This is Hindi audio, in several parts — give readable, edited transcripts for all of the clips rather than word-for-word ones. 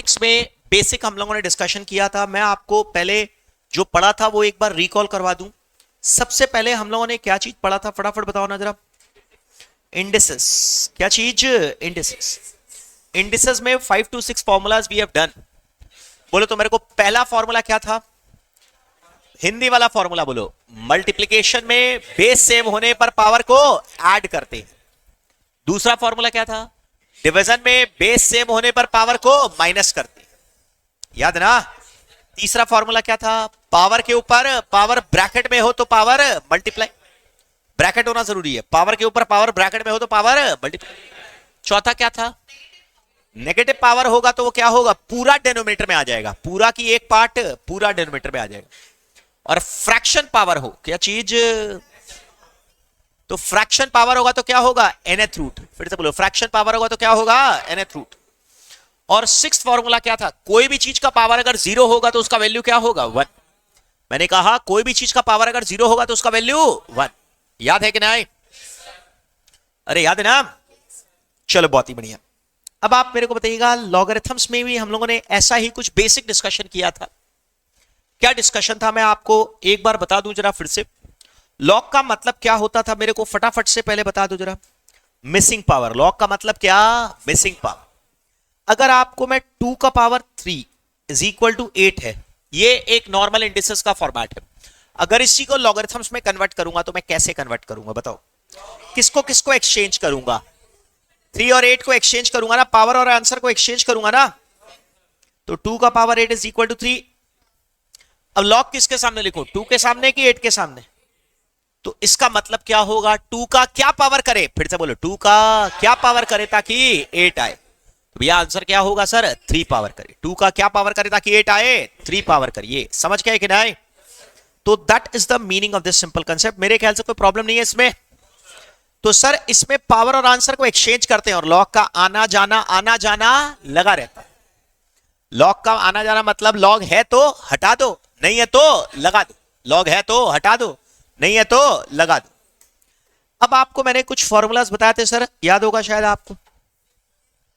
मैथमेटिक्स में बेसिक हम लोगों ने डिस्कशन किया था। मैं आपको पहले जो पढ़ा था वो एक बार रिकॉल करवा दूं। सबसे पहले हम लोगों ने क्या चीज पढ़ा था, फटाफट बताओ ना जरा। इंडिसेस। क्या चीज? इंडिसेस। इंडिसेस में 5 to 6 formulas we have done. बोलो तो मेरे को पहला फॉर्मूला क्या था? हिंदी वाला फॉर्मूला बोलो। मल्टीप्लिकेशन में बेस सेम होने पर पावर को ऐड करते हैं। दूसरा फॉर्मूला क्या था? डिवीजन में बेस सेम होने पर पावर को माइनस करते हैं। याद ना? तीसरा फॉर्मूला क्या था? पावर के ऊपर पावर ब्रैकेट में हो तो पावर मल्टीप्लाई। ब्रैकेट होना जरूरी है। पावर के ऊपर पावर ब्रैकेट में हो तो पावर मल्टीप्लाई। चौथा क्या था? नेगेटिव पावर होगा तो वो क्या होगा? पूरा डेनोमिनेटर में आ जाएगा। पूरा की एक पार्ट पूरा डेनोमिनेटर में आ जाएगा। और फ्रैक्शन पावर हो, क्या चीज? तो फ्रैक्शन पावर होगा तो क्या होगा? nth root. फिर से बोलो, फ्रैक्शन पावर होगा तो क्या होगा? nth root. और सिक्स्थ फॉर्मूला क्या था? कोई भी चीज का पावर अगर जीरो होगा तो उसका वैल्यू क्या होगा? 1। मैंने कहा कोई भी चीज का पावर अगर जीरो होगा तो उसका वैल्यू 1। याद है कि नहीं? अरे याद है ना? चलो बहुत ही बढ़िया। अब आप मेरे को बताइएगा, लॉगरिथम्स में भी हम लोगों ने ऐसा ही कुछ बेसिक डिस्कशन किया था। क्या डिस्कशन था मैं आपको एक बार बता दूं जरा फिर से। लॉग का मतलब क्या होता था मेरे को फटाफट से पहले बता दो जरा। Missing power. लॉग का मतलब क्या? Missing power. अगर आपको मैं 2 का पावर 3 इज इक्वल टू 8 है, ये एक नॉर्मल इंडिसेस का फॉर्मेट है। अगर इसी को लॉगरिथम्स में कन्वर्ट करूंगा तो मैं कैसे कन्वर्ट करूंगा बताओ? किसको किसको एक्सचेंज करूंगा? 3 और 8 को एक्सचेंज करूंगा ना, पावर और आंसर को एक्सचेंज करूंगा ना। तो 2 का पावर 8 इज इक्वल टू 3। अब लॉग किसके सामने लिखो? 2 के सामने कि 8 के सामने? तो इसका मतलब क्या होगा? 2 का क्या पावर करे? फिर से बोलो, 2 का क्या पावर करे ताकि 8 आए? तो भैया आंसर क्या होगा सर? 3 पावर करे। 2 का क्या पावर करे ताकि 8 आए? 3 पावर करिए। समझ गए कि नहीं? तो that is the meaning of this simple concept. मेरे ख्याल से कोई प्रॉब्लम नहीं है इसमें। तो सर इसमें पावर और आंसर को एक्सचेंज करते हैं और लॉग का आना जाना लगा रहता है। लॉग का आना जाना मतलब लॉग है तो हटा दो, नहीं है तो लगा दो। लॉग है तो हटा दो, नहीं है तो लगा दो। अब आपको मैंने कुछ फॉर्मूलाज बताए थे सर, याद होगा शायद आपको।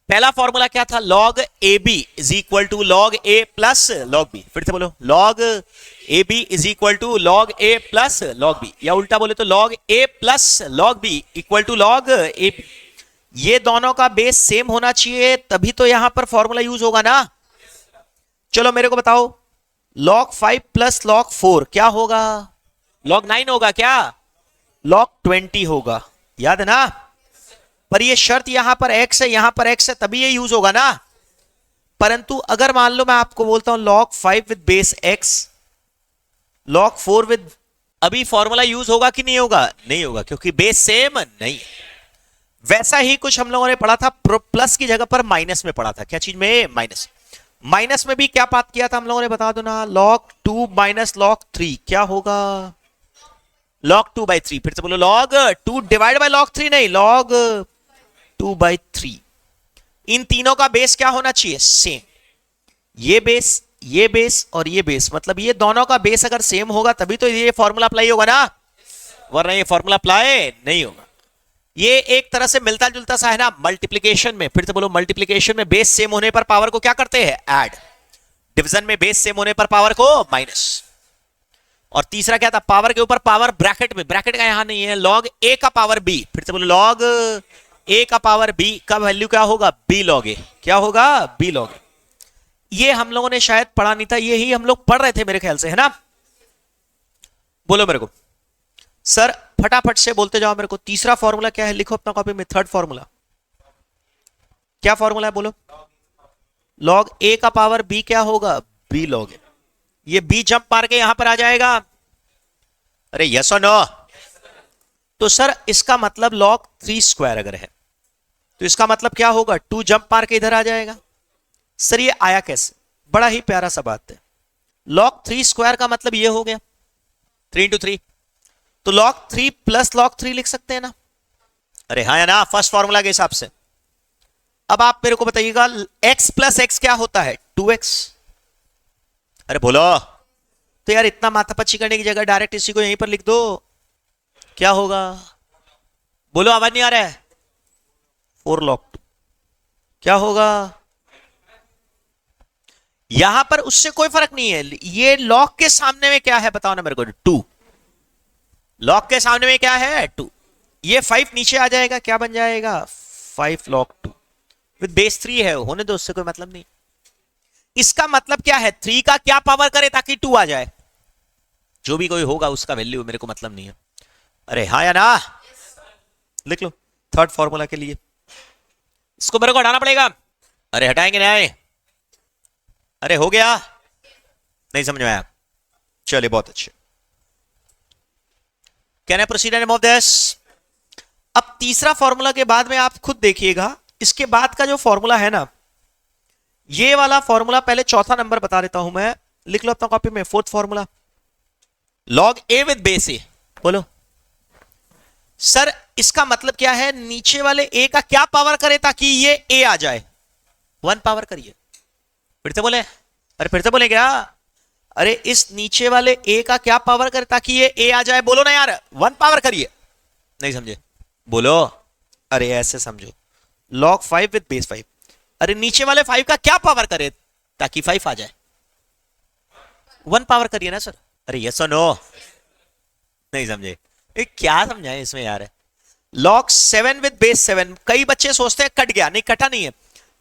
पहला फॉर्मूला क्या था? Log A B is equal to log A plus log B. फिर से बोलो, log A B is equal to log A plus log B, या उल्टा बोले तो log A plus log B equal to log A B. ये दोनों का बेस सेम होना चाहिए तभी तो यहां पर फॉर्मूला यूज होगा ना। चलो मेरे को बताओ, log 5 प्लस log 4 क्या होगा? log 9 होगा क्या? log 20 होगा। याद है ना? पर ये शर्त यहां पर x है, यहां पर x है, तभी ये यूज होगा ना। परंतु अगर मान लो मैं आपको बोलता हूं log 5 with base x, log 4 with, अभी फॉर्मूला यूज होगा कि नहीं होगा? नहीं होगा, क्योंकि बेस सेम नहीं। वैसा ही कुछ हम लोगों ने पढ़ा था, प्लस की जगह पर माइनस में पढ़ा था। क्या चीज में? माइनस। माइनस में भी क्या बात किया था हम लोगों ने, बता दो ना। log 2 माइनस log 3 क्या होगा? log 2 by 3। फिर से बोलो, log 2 डिवाइड बाई log 3 नहीं, log 2 बाई 3। इन तीनों का बेस क्या होना चाहिए? सेम। ये बेस, ये बेस और ये बेस, मतलब ये दोनों का बेस अगर सेम होगा तभी तो ये फॉर्मूला अप्लाई होगा ना, वरना ये फॉर्मूला अप्लाई नहीं होगा। ये एक तरह से मिलता जुलता सा है ना मल्टीप्लीकेशन में। फिर से बोलो, मल्टीप्लीकेशन में बेस सेम होने पर पावर को क्या करते हैं? ऐड। डिवीजन में बेस सेम होने पर पावर को माइनस। और तीसरा क्या था? पावर के ऊपर पावर ब्रैकेट में, ब्रैकेट का यहां नहीं है, log a का पावर b। फिर से बोलो, log a का पावर b का वैल्यू क्या होगा? b log a। क्या होगा? b log a। ये हम लोगों ने शायद पढ़ा नहीं था, ये ही हम लोग पढ़ रहे थे मेरे ख्याल से, है ना? बोलो मेरे को सर, फटाफट से बोलते जाओ मेरे को। तीसरा फॉर्मूला क्या है? लिखो अपना कॉपी में। थर्ड फॉर्मूला क्या फॉर्मूला है? बोलो। log a का पावर b क्या होगा? b log a। ये b जंप मार के यहां पर आ जाएगा। अरे यस और नो? तो सर इसका मतलब log 3 स्क्वायर अगर है तो इसका मतलब क्या होगा? 2 जंप मार के इधर आ जाएगा। सर ये आया कैसे? बड़ा ही प्यारा सा बात है। log 3 स्क्वायर का मतलब ये हो गया 3 into 3, तो log 3 प्लस log 3 लिख सकते हैं ना? अरे हाँ या ना? फर्स्ट फॉर्मूला के हिसाब से। अब आप मेरे को बताइएगा, x प्लस x क्या होता है? 2x। अरे बोलो तो यार, इतना माथापच्ची करने की जगह डायरेक्ट इसी को यहीं पर लिख दो। क्या होगा? बोलो, आवाज नहीं आ रहा है। 4 log 2 क्या होगा? यहां पर उससे कोई फर्क नहीं है। ये लॉग के सामने में क्या है बताओ ना मेरे को, 2। लॉग के सामने में क्या है, 2। ये 5 नीचे आ जाएगा, क्या बन जाएगा, 5 log 2 विद बेस 3 है, होने दो, उससे कोई मतलब नहीं। इसका मतलब क्या है, 3 का क्या पावर करे ताकि 2 आ जाए, जो भी कोई होगा उसका वैल्यू मेरे को मतलब नहीं है। अरे हाँ या ना, लिख लो थर्ड फॉर्मूला के लिए। इसको मेरे को हटाना पड़ेगा, अरे हटाएंगे नहीं, अरे हो गया, नहीं समझ में आया, चलिए बहुत अच्छे। Can I proceed and move this. अब तीसरा फॉर्मूला के बाद में आप खुद देखिएगा, इसके बाद का जो फॉर्मूला है ना, ये वाला फॉर्मूला, पहले चौथा नंबर बता देता हूं मैं, लिख लो अपना कॉपी में, fourth formula, log a with base a. बोलो सर इसका मतलब क्या है, नीचे वाले ए का क्या पावर करे ताकि ये ए आ जाए, 1 पावर करिए। फिर से बोले, अरे फिर से बोले क्या, अरे इस नीचे वाले ए का क्या पावर करे ताकि ये ए आ जाए, बोलो ना यार, 1 पावर करिए। नहीं समझे, बोलो, अरे ऐसे समझो, log 5 विद बेस 5, अरे नीचे वाले 5 का क्या पावर करे ताकि 5 आ जाए, 1 पावर करिए ना सर। अरे यस और नो, नहीं समझे, क्या समझाए इसमें यार। log 7 विद बेस 7, कई बच्चे सोचते हैं कट गया, नहीं कटा नहीं है,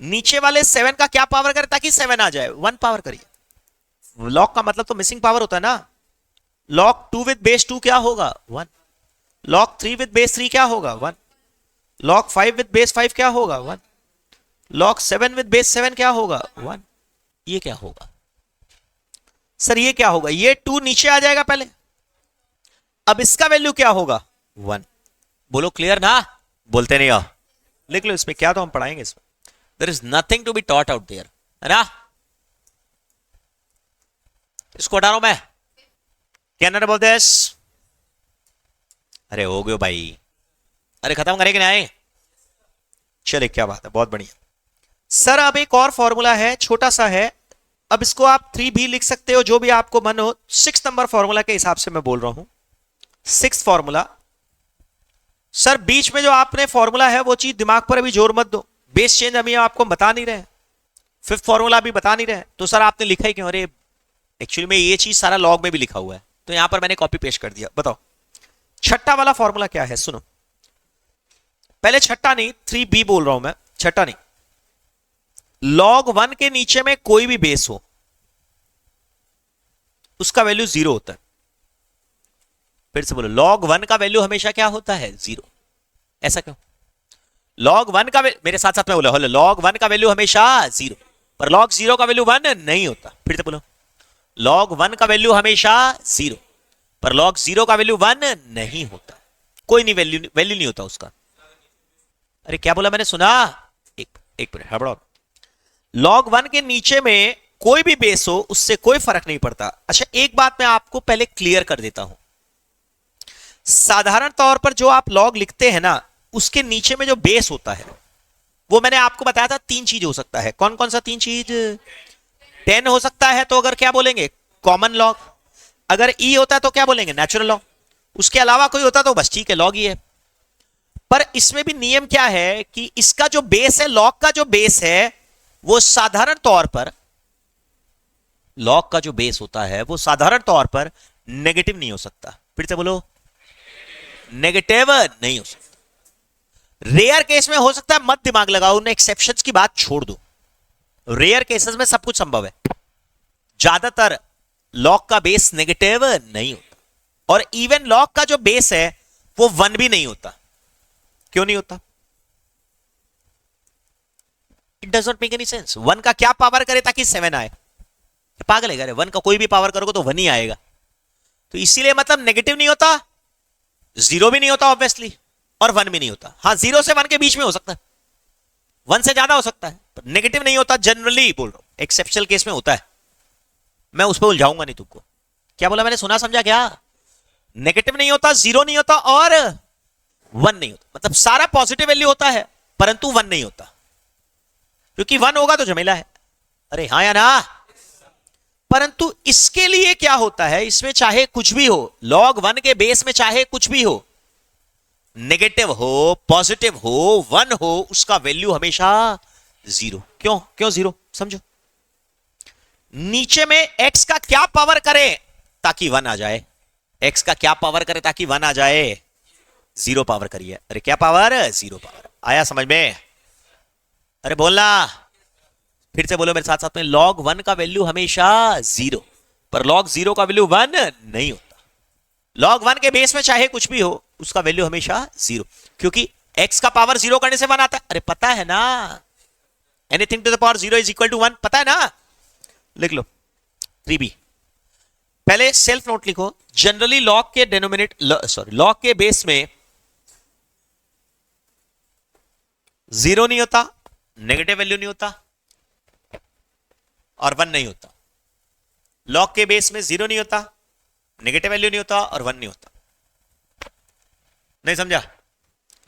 नीचे वाले 7 का क्या पावर करे ताकि 7 आ जाए, 1 पावर करिए। लॉग का मतलब तो मिसिंग पावर होता है ना। log 2 विद बेस 2 क्या होगा, 1। log 3 विद बेस 3 क्या होगा, 1। log 5 विद बेस 5 क्या होगा, 1। log 7 विद बेस 7 क्या होगा, 1। ये क्या होगा सर, ये क्या होगा, ये 2 नीचे आ जाएगा पहले, अब इसका वैल्यू क्या होगा, 1। बोलो क्लियर ना, बोलते नहीं हो, लिख लो इसमें, क्या तो हम पढ़ाएंगे इसमें, there is nothing to be taught out there, है ना। इसको हटा रहा हूं मैं, कैन बोल दिस। अरे हो गयो भाई, अरे खत्म करेंगे ना आए, चले क्या बात है, बहुत बढ़िया। सर अब एक और फॉर्मूला है, छोटा सा है, अब इसको आप 3 भी लिख सकते हो, जो भी आपको मन हो। 6 नंबर फॉर्मूला के हिसाब से मैं बोल रहा हूं, 6 फॉर्मूला। सर बीच में जो आपने फॉर्मूला है वो चीज दिमाग पर अभी जोर मत दो, बेस चेंज अभी आपको बता नहीं रहे, 5th फॉर्मूला भी बता नहीं रहे, तो सर आपने लिखा ही क्यों, अरे एक्चुअली में ये चीज सारा लॉग में भी लिखा हुआ है, तो यहां पर मैंने कॉपी पेस्ट कर दिया। बताओ छठा वाला फॉर्मूला क्या है, सुनो पहले, छठा नहीं 3b बोल रहा हूं मैं, छठा नहीं। log 1 के नीचे में कोई भी बेस हो उसका वैल्यू 0 होता है। फिर से बोलो, log 1 का वैल्यू हमेशा क्या होता है, 0। ऐसा क्यों, log 1 का मेरे साथ साथ में बोलो, log 1 का वैल्यू हमेशा 0, पर log 0 का वैल्यू 1 नहीं होता। फिर से बोलो, log 1 का वैल्यू हमेशा 0, पर log 0 का वैल्यू 1 नहीं होता, कोई नहीं वैल्यू नहीं होता उसका। अरे क्या बोला मैंने, सुना, एक मिनट हड़बड़ा। log 1 के नीचे में कोई भी बेस हो उससे कोई फर्क नहीं पड़ता। अच्छा एक बात मैं आपको पहले क्लियर कर देता हूं, साधारण तौर पर जो आप log लिखते हैं ना, उसके नीचे में जो बेस होता है वो मैंने आपको बताया था 3 चीज हो सकता है। कौन कौन सा 3 चीज, 10 हो सकता है तो अगर क्या बोलेंगे, कॉमन लॉग, अगर ई होता है तो क्या बोलेंगे, नेचुरल लॉग, उसके अलावा कोई होता तो बस ठीक है लॉग ही है। पर इसमें भी नियम क्या है कि इसका जो बेस है, लॉग का जो बेस है, वो साधारण तौर पर, लॉग का जो बेस होता है वो साधारण तौर पर नेगेटिव नहीं हो सकता। फिर से बोलो, नेगेटिव नहीं हो सकता। रेयर केस में हो सकता है, मत दिमाग लगाओ, उन एक्सेप्शंस की बात छोड़ दो, रेयर केसेस में सब कुछ संभव है, ज्यादातर लॉग का बेस नेगेटिव नहीं होता, और इवन लॉग का जो बेस है वो 1 भी नहीं होता। क्यों नहीं होता, it does not make any sense. 1 का क्या पावर करे ताकि 7 आए, पागल है, 1 का कोई भी पावर करोगे तो 1 ही आएगा, तो इसीलिए मतलब नेगेटिव नहीं होता, 0 भी नहीं होता ऑब्वियसली, और 1 भी नहीं होता। हाँ 0 से 1 के बीच में हो सकता है, 1 से ज्यादा हो सकता है, पर नेगेटिव नहीं होता, जनरली बोल रहा हूं, एक्सेप्शनल केस में होता है। मैं उस पर उलझाऊंगा नहीं तुमको, क्या बोला मैंने, सुना समझा क्या, नेगेटिव नहीं होता, 0 नहीं होता, और 1 नहीं होता, मतलब सारा पॉजिटिव वैल्यू होता है परंतु 1 नहीं होता, क्योंकि 1 होगा तो झमेला है। अरे हाँ या ना, परंतु इसके लिए क्या होता है, इसमें चाहे कुछ भी हो, log 1 के बेस में चाहे कुछ भी हो, नेगेटिव हो पॉजिटिव हो 1 हो, उसका वैल्यू हमेशा 0। क्यों क्यों 0, समझो। नीचे में x का क्या पावर करे ताकि 1 आ जाए, x का क्या पावर करे ताकि 1 आ जाए, 0 पावर करिए। अरे क्या पावर, 0 पावर। आया समझ में? अरे बोलना, फिर से बोलो मेरे साथ साथ में, log 1 का वैल्यू हमेशा 0, पर log 0 का वैल्यू 1 नहीं होता। log 1 के बेस में चाहे कुछ भी हो, उसका वैल्यू हमेशा 0, क्योंकि x का पावर 0 करने से 1 आता है। अरे पता है ना, anything to the power 0 is equal to 1, पता है ना। लिख लो 3b। पहले सेल्फ नोट लिखो, जनरली लॉग के लॉग के बेस में 0 नहीं होता, नेगेटिव वैल्यू नहीं होता और 1 नहीं होता। लॉग के बेस में 0 नहीं होता, नेगेटिव वैल्यू नहीं होता और 1 नहीं होता। नहीं समझा?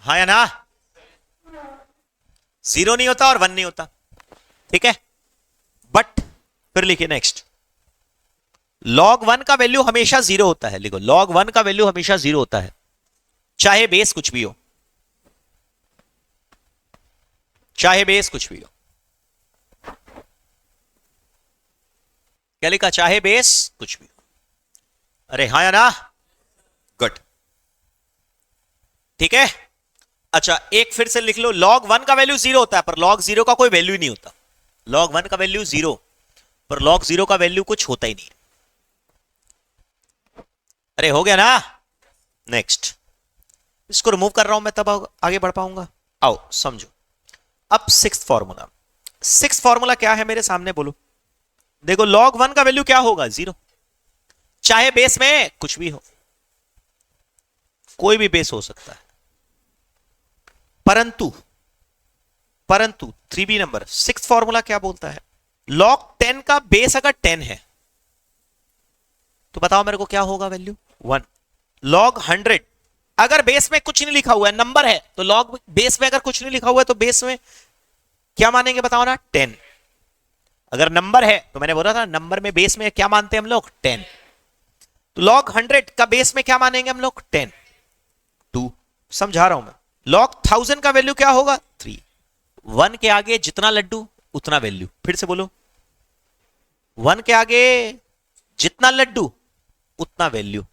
हाँ या ना? 0 नहीं होता और 1 नहीं होता, ठीक है। बट फिर लिखिए नेक्स्ट, log 1 का वैल्यू हमेशा 0 होता है। लिखो log 1 का वैल्यू हमेशा 0 होता है, चाहे बेस कुछ भी हो, चाहे बेस कुछ भी हो। क्या लिखा? चाहे बेस कुछ भी हो। अरे हाँ या ना? गुड, ठीक है। अच्छा एक फिर से लिख लो, log 1 का वैल्यू 0 होता है, पर log 0 का कोई वैल्यू नहीं होता। log 1 का वैल्यू 0, पर log 0 का वैल्यू कुछ होता ही नहीं है। अरे हो गया ना? नेक्स्ट, इसको रिमूव कर रहा हूं मैं, तब आगे बढ़ पाऊंगा। आओ समझो। अब सिक्स्थ फॉर्मूला, सिक्स्थ फॉर्मूला क्या है मेरे सामने बोलो। देखो log 1 का वैल्यू क्या होगा? 0, चाहे बेस में कुछ भी हो, कोई भी बेस हो सकता है। परंतु 3b नंबर सिक्स्थ फॉर्मूला क्या बोलता है? log 10 का बेस अगर 10 है तो बताओ मेरे को क्या होगा वैल्यू? 1। log 100 अगर बेस में कुछ नहीं लिखा हुआ है, नंबर है, तो log बेस में अगर कुछ नहीं लिखा हुआ है तो बेस में क्या मानेंगे बताओ ना? 10। अगर नंबर है तो मैंने बोला था नंबर में बेस में क्या मानते हैं हम लोग? 10। तो log 100 का बेस में क्या मानेंगे हम लोग? 10। 2 समझा रहा हूं मैं। log 1000 का वैल्यू क्या होगा? 3। 1 के आगे जितना लड्डू उतना वैल्यू। फिर से बोलो, 1 के आगे जितना लड्डू उतना वैल्यू।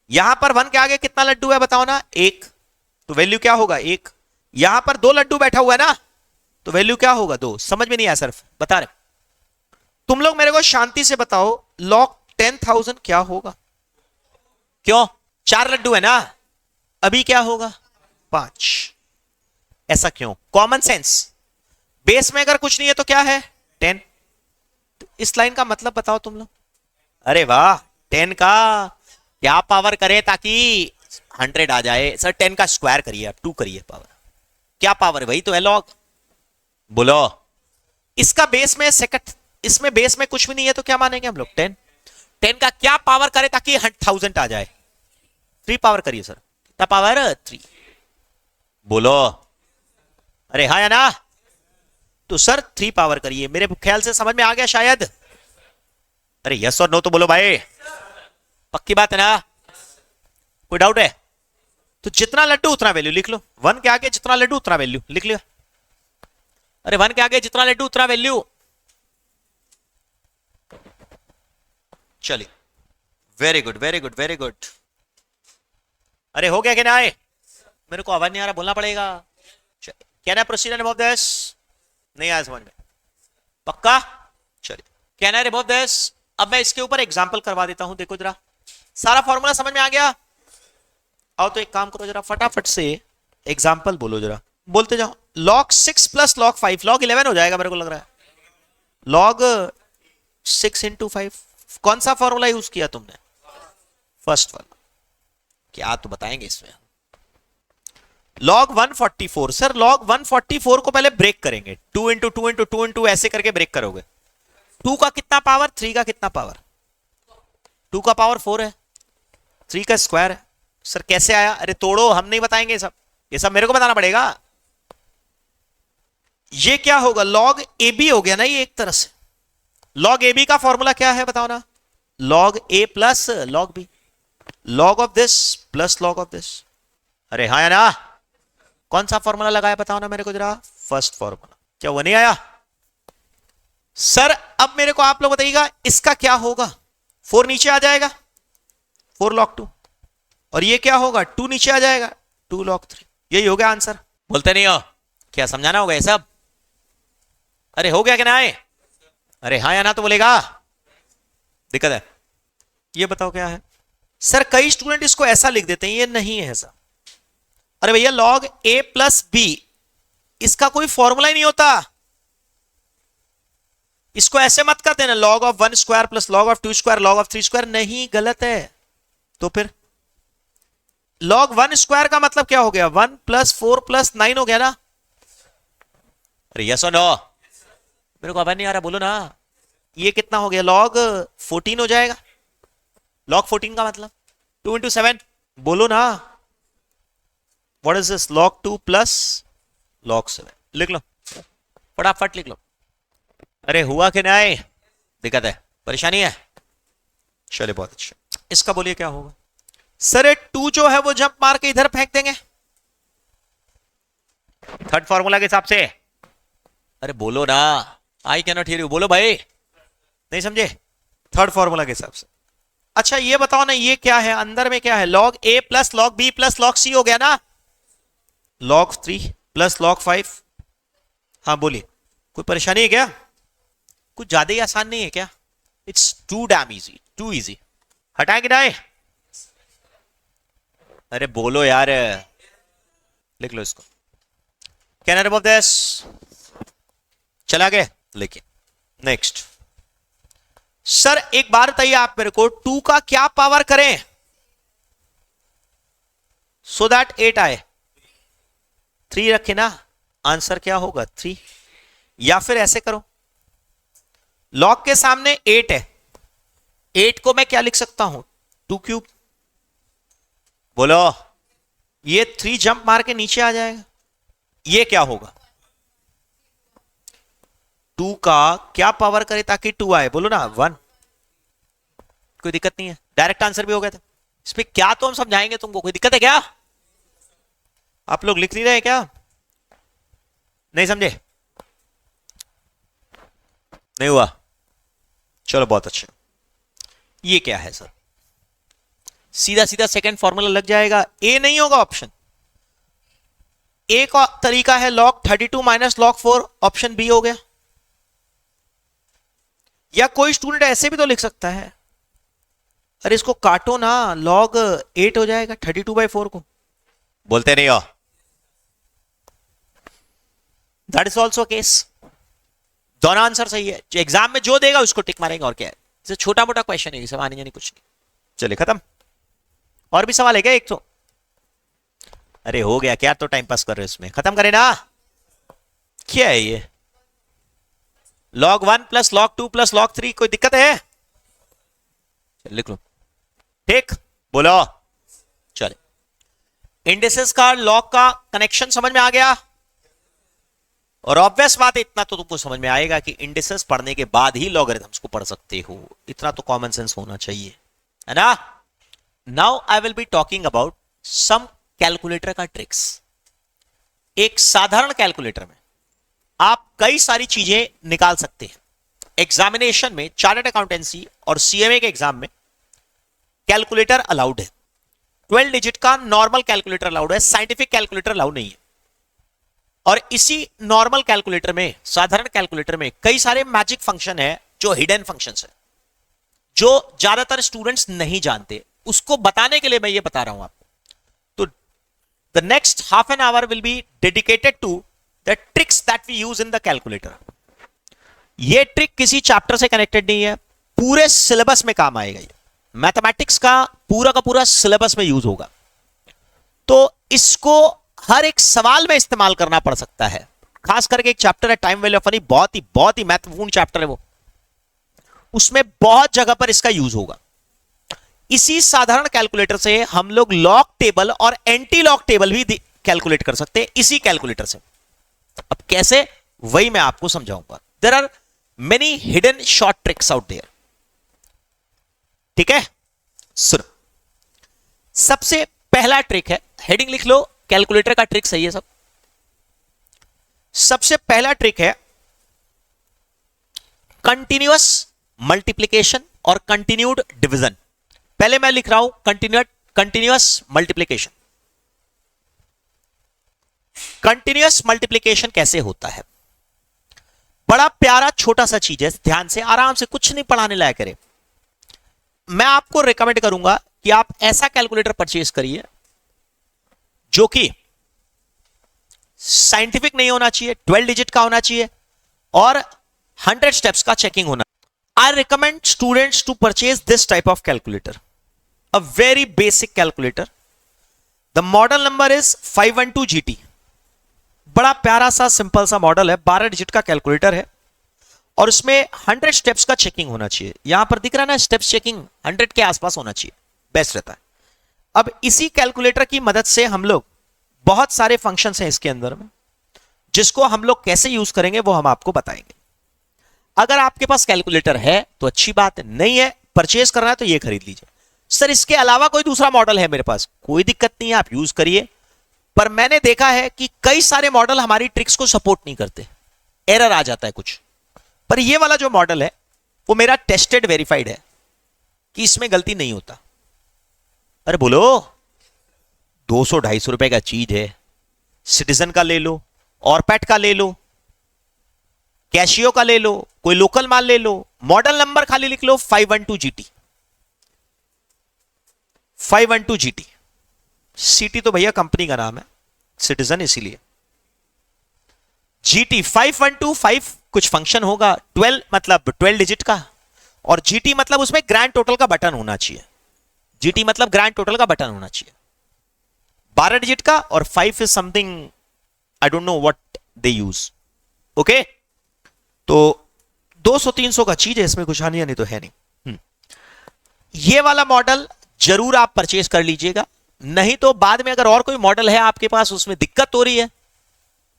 यहां पर 1 के आगे कितना लड्डू है बताओ ना? 1, तो वैल्यू क्या होगा? 1। यहां पर 2 लड्डू बैठा हुआ है ना, तो वैल्यू क्या होगा? 2। समझ में नहीं आया सिर्फ बता रहे तुम लोग, मेरे को शांति से बताओ log 10,000 क्या होगा? क्यों? 4 लड्डू है ना, अभी क्या होगा? 5। ऐसा क्यों? Common sense. बेस में अगर कुछ नहीं है तो क्या है? 10। तो इस लाइन का मतलब बताओ तुम लोग। अरे वाह, 10 का क्या पावर करे ताकि 100 आ जाए? सर 10 का स्क्वायर करिए आप, 2 करिए पावर। क्या पावर है? वही तो है log। बोलो, इसका बेस में सेकंड, इसमें बेस में कुछ भी नहीं है तो क्या मानेंगे हम लोग? 10। 10 का क्या पावर करे ताकि 1000 आ जाए? 3 पावर करिए सर। कितना पावर? 3। बोलो, अरे हाँ या ना? तो सर 3 पावर करिए। मेरे ख्याल से समझ में आ गया शायद। अरे यस और नो तो बोलो भाई, पक्की बात है ना? कोई डाउट है? तो जितना लड्डू उतना वैल्यू लिख लो। 1 के आगे जितना लड्डू उतना वैल्यू लिख लिया। अरे 1 के आगे जितना लड्डू उतना वैल्यू। चलिए, very good very good very good. अरे हो गया कि ना? आए मेरे को आवाज नहीं आ रहा, बोलना पड़ेगा। Can I proceed and above this? नहीं आया समझ में? पक्का? चलिए, कैन आई अबव दिस? अब मैं इसके ऊपर एग्जांपल करवा देता हूं। देखो जरा, सारा फॉर्मूला समझ में आ गया? आओ तो एक काम करो जरा, फटाफट से एग्जांपल बोलो जरा, बोलते जाओ। log 6 प्लस log 5, log 11 हो जाएगा मेरे को लग रहा है। log 6 इंटू 5, कौन सा फॉर्मूला यूज किया तुमने? फर्स्ट वाला। क्या तो बताएंगे इसमें। log 144, सर log 144 को पहले ब्रेक करेंगे। 2 इंटू 2 इंटू 2 इंटू ऐसे करके ब्रेक करोगे। 2 का कितना पावर? 3 का कितना पावर? 2 का पावर 4 है, 3 का स्क्वायर है। सर कैसे आया? अरे तोड़ो, हम नहीं बताएंगे सब, ये सब मेरे को बताना पड़ेगा। ये क्या होगा? log AB हो गया ना ये एक तरह से। log AB का फॉर्मूला क्या है बताओ ना? log A plus log B, log of this plus log of this. अरे हाँ या ना? कौन सा फॉर्मूला लगाया बताओ ना मेरे को जरा? First formula. क्या वो नहीं आया? सर अब मेरे को आप लोग बताइएगा इसका क्या होगा। 4 नीचे आ जाएगा 4 log 2, और ये क्या होगा 2 नीचे आ जाएगा 2 log 3। यही हो गया आंसर। बोलते नहीं हो क्या, समझाना होगा ये सब। अरे हो गया कि ना है? अरे हाँ या ना तो बोलेगा, दिक्कत है। ये बताओ क्या है। सर कई स्टूडेंट इसको ऐसा लिख देते हैं, ये नहीं है ऐसा। अरे भैया log a प्लस बी, इसका कोई फॉर्मूला ही नहीं होता। इसको ऐसे मत करते ना, log of 1 square plus log of 2 square log of 3 square, नहीं, गलत है। तो फिर log 1 स्क्वायर का मतलब क्या हो गया, 1 प्लस 4 प्लस 9 हो गया ना। अरे यस और नो, मेरे को आवाज नहीं आ रहा, बोलो ना। ये कितना हो गया, log 14 हो जाएगा। log 14 का मतलब 2 into 7, बोलो ना। What is this, log 2 plus log 7। लिख लो फटाफट लिख लो। अरे हुआ कि नहीं, दिक्कत है, परेशानी है। चलिए बहुत अच्छा। इसका बोलिए क्या होगा। सर 2 जो है वो जंप मार के इधर फेंक देंगे थर्ड फॉर्मूला के हिसाब से। अरे बोलो ना, I can not here you, बोलो भाई, नहीं समझे, थर्ड फॉर्मूला के हिसाब से। अच्छा ये बताओ ना, ये क्या है अंदर में, क्या है, log a plus log b plus log c हो गया ना, log 3 प्लस log 5। हाँ बोलिए, कोई परेशानी है क्या, कुछ ज्यादा ही आसान नहीं है क्या। It's too damn easy, too easy. हटाए कि नहीं, अरे बोलो यार, लिख लो इसको। कैन आई रिमूव दिस, चला गया। लेकिन नेक्स्ट सर एक बार बताइए आप मेरे को, 2 का क्या पावर करें सो दैट 8 आए। 3 रखे ना, आंसर क्या होगा 3। या फिर ऐसे करो, log के सामने 8 है, 8 को मैं क्या लिख सकता हूं 2 क्यूब। बोलो, ये 3 जंप मार के नीचे आ जाएगा। ये क्या होगा, 2 का क्या पावर करे ताकि 2 आए, बोलो ना 1। कोई दिक्कत नहीं है, डायरेक्ट आंसर भी हो गया था। इस पे क्या तो हम समझाएंगे तुमको, कोई दिक्कत है क्या, आप लोग लिख नहीं रहे क्या, नहीं समझे, नहीं हुआ। चलो बहुत अच्छा। ये क्या है सर, सीधा सीधा सेकंड फॉर्मूला लग जाएगा। ए नहीं होगा ऑप्शन, ए का तरीका है log 32 minus log 4, option B हो गया। या कोई स्टूडेंट ऐसे भी तो लिख सकता है, अरे इसको काटो ना, log 8 हो जाएगा 32/4 को। बोलते नहीं हो, दैट इज ऑल्सो केस। दोनों आंसर सही है, जो एग्जाम में जो देगा उसको टिक मारेंगे, और क्या है, इसे छोटा मोटा क्वेश्चन है, सब आने जाने कुछ नहीं। चलिए खत्म। और भी सवाल है क्या एक तो, अरे हो गया क्या, तो टाइम पास कर रहे हो इसमें, खत्म करें ना। क्या है ये, log 1 plus log 2 plus log 3, कोई दिक्कत है, लिख लो, ठीक, बोलो। चले, इंडिसेस का लॉग का कनेक्शन समझ में आ गया। और ऑब्वियस बात है, इतना तो तुमको समझ में आएगा कि इंडिसेस पढ़ने के बाद ही लॉगरिथम्स को पढ़ सकते हो, इतना तो कॉमन सेंस होना चाहिए, है ना। Now I will be talking about some calculator का ट्रिक्स। एक साधारण कैलकुलेटर में आप कई सारी चीजें निकाल सकते हैं। एग्जामिनेशन में, चार्टर्ड अकाउंटेंसी और सीएमए के एग्जाम में कैलकुलेटर अलाउड है। 12 डिजिट का नॉर्मल कैलकुलेटर अलाउड है, साइंटिफिक कैलकुलेटर अलाउड नहीं है। और इसी नॉर्मल कैलकुलेटर में, साधारण कैलकुलेटर में कई सारे मैजिक फंक्शन है जो हिडन फंक्शंस है, जो ज्यादातर स्टूडेंट्स नहीं जानते। उसको बताने के लिए मैं ये बता रहा हूं आपको। तो the next half an hour will be dedicated to the tricks that we use in the calculator. ये ट्रिक किसी चैप्टर से कनेक्टेड नहीं है, पूरे सिलेबस में काम आएगा। ये मैथमेटिक्स का पूरा सिलेबस में यूज होगा। तो इसको हर एक सवाल में इस्तेमाल करना पड़ सकता है। खास करके एक चैप्टर है टाइम वैल्यू ऑफ मनी, बहुत ही महत्वपूर्ण चैप्टर है वो, उसमें बहुत जगह पर इसका यूज होगा। इसी साधारण कैलकुलेटर से हम लोग लॉग टेबल और एंटी लॉग टेबल भी कैलकुलेट कर सकते हैं, इसी कैलकुलेटर से। अब कैसे, वही मैं आपको समझाऊंगा। There are many hidden short tricks out there, ठीक है। सुनो, सबसे पहला ट्रिक है, हेडिंग लिख लो, कैलकुलेटर का ट्रिक सही है सब। सबसे पहला ट्रिक है, कंटिन्यूअस मल्टीप्लीकेशन और कंटिन्यूड डिवीजन। पहले मैं लिख रहा हूं कंटिन्यूअस मल्टीप्लीकेशन। कंटिन्यूअस मल्टीप्लीकेशन कैसे होता है? बड़ा प्यारा छोटा सा चीज है, ध्यान से आराम से, कुछ नहीं पढ़ाने लायक करे। मैं आपको रिकमेंड करूंगा कि आप ऐसा कैलकुलेटर परचेज करिए जो कि साइंटिफिक नहीं होना चाहिए, 12 डिजिट का होना चाहिए और 100 स्टेप्स का चेकिंग होना। I recommend students to purchase this type of calculator, a very basic calculator. The model number is 512 GT। बड़ा प्यारा सा सिंपल सा मॉडल है, 12 डिजिट का कैलकुलेटर है और उसमें 100 स्टेप्स का चेकिंग होना चाहिए। यहां पर दिख रहा है ना, स्टेप्स चेकिंग 100 के आसपास होना चाहिए, बेस्ट रहता है। अब इसी कैलकुलेटर की मदद से हम लोग, बहुत सारे फंक्शंस हैं इसके अंदर में, जिसको हम लोग कैसे यूज करेंगे वो हम आपको बताएंगे। अगर आपके पास कैलकुलेटर है तो अच्छी बात है, नहीं है, परचेज करना है तो ये खरीद लीजिए। सर इसके अलावा कोई दूसरा मॉडल है मेरे पास, कोई दिक्कत नहीं है, आप यूज करिए। पर मैंने देखा है कि कई सारे मॉडल हमारी ट्रिक्स को सपोर्ट नहीं करते, एरर आ जाता है कुछ। पर ये वाला जो मॉडल है वो मेरा टेस्टेड वेरीफाइड है कि इसमें गलती नहीं होता। अरे बोलो, 200-250 रुपए का चीज है, सिटीजन का ले लो, ऑरपैट का ले लो, कैशियो का ले लो, कोई लोकल माल ले लो, मॉडल नंबर खाली लिख लो 512 GT। 512 GT, सीटी तो भैया कंपनी का नाम है, सिटीजन इसीलिए। GT 5125 कुछ फंक्शन होगा, 12 मतलब 12 डिजिट का, और GT मतलब उसमें ग्रैंड टोटल का बटन होना चाहिए। GT मतलब ग्रैंड टोटल का बटन होना चाहिए, 12 डिजिट का, और 5 is something I don't know what they use. Okay, तो 200-300 का चीज है, इसमें कुछ हानि नहीं तो है नहीं। ये वाला मॉडल जरूर आप परचेज कर लीजिएगा, नहीं तो बाद में अगर और कोई मॉडल है आपके पास उसमें दिक्कत हो रही है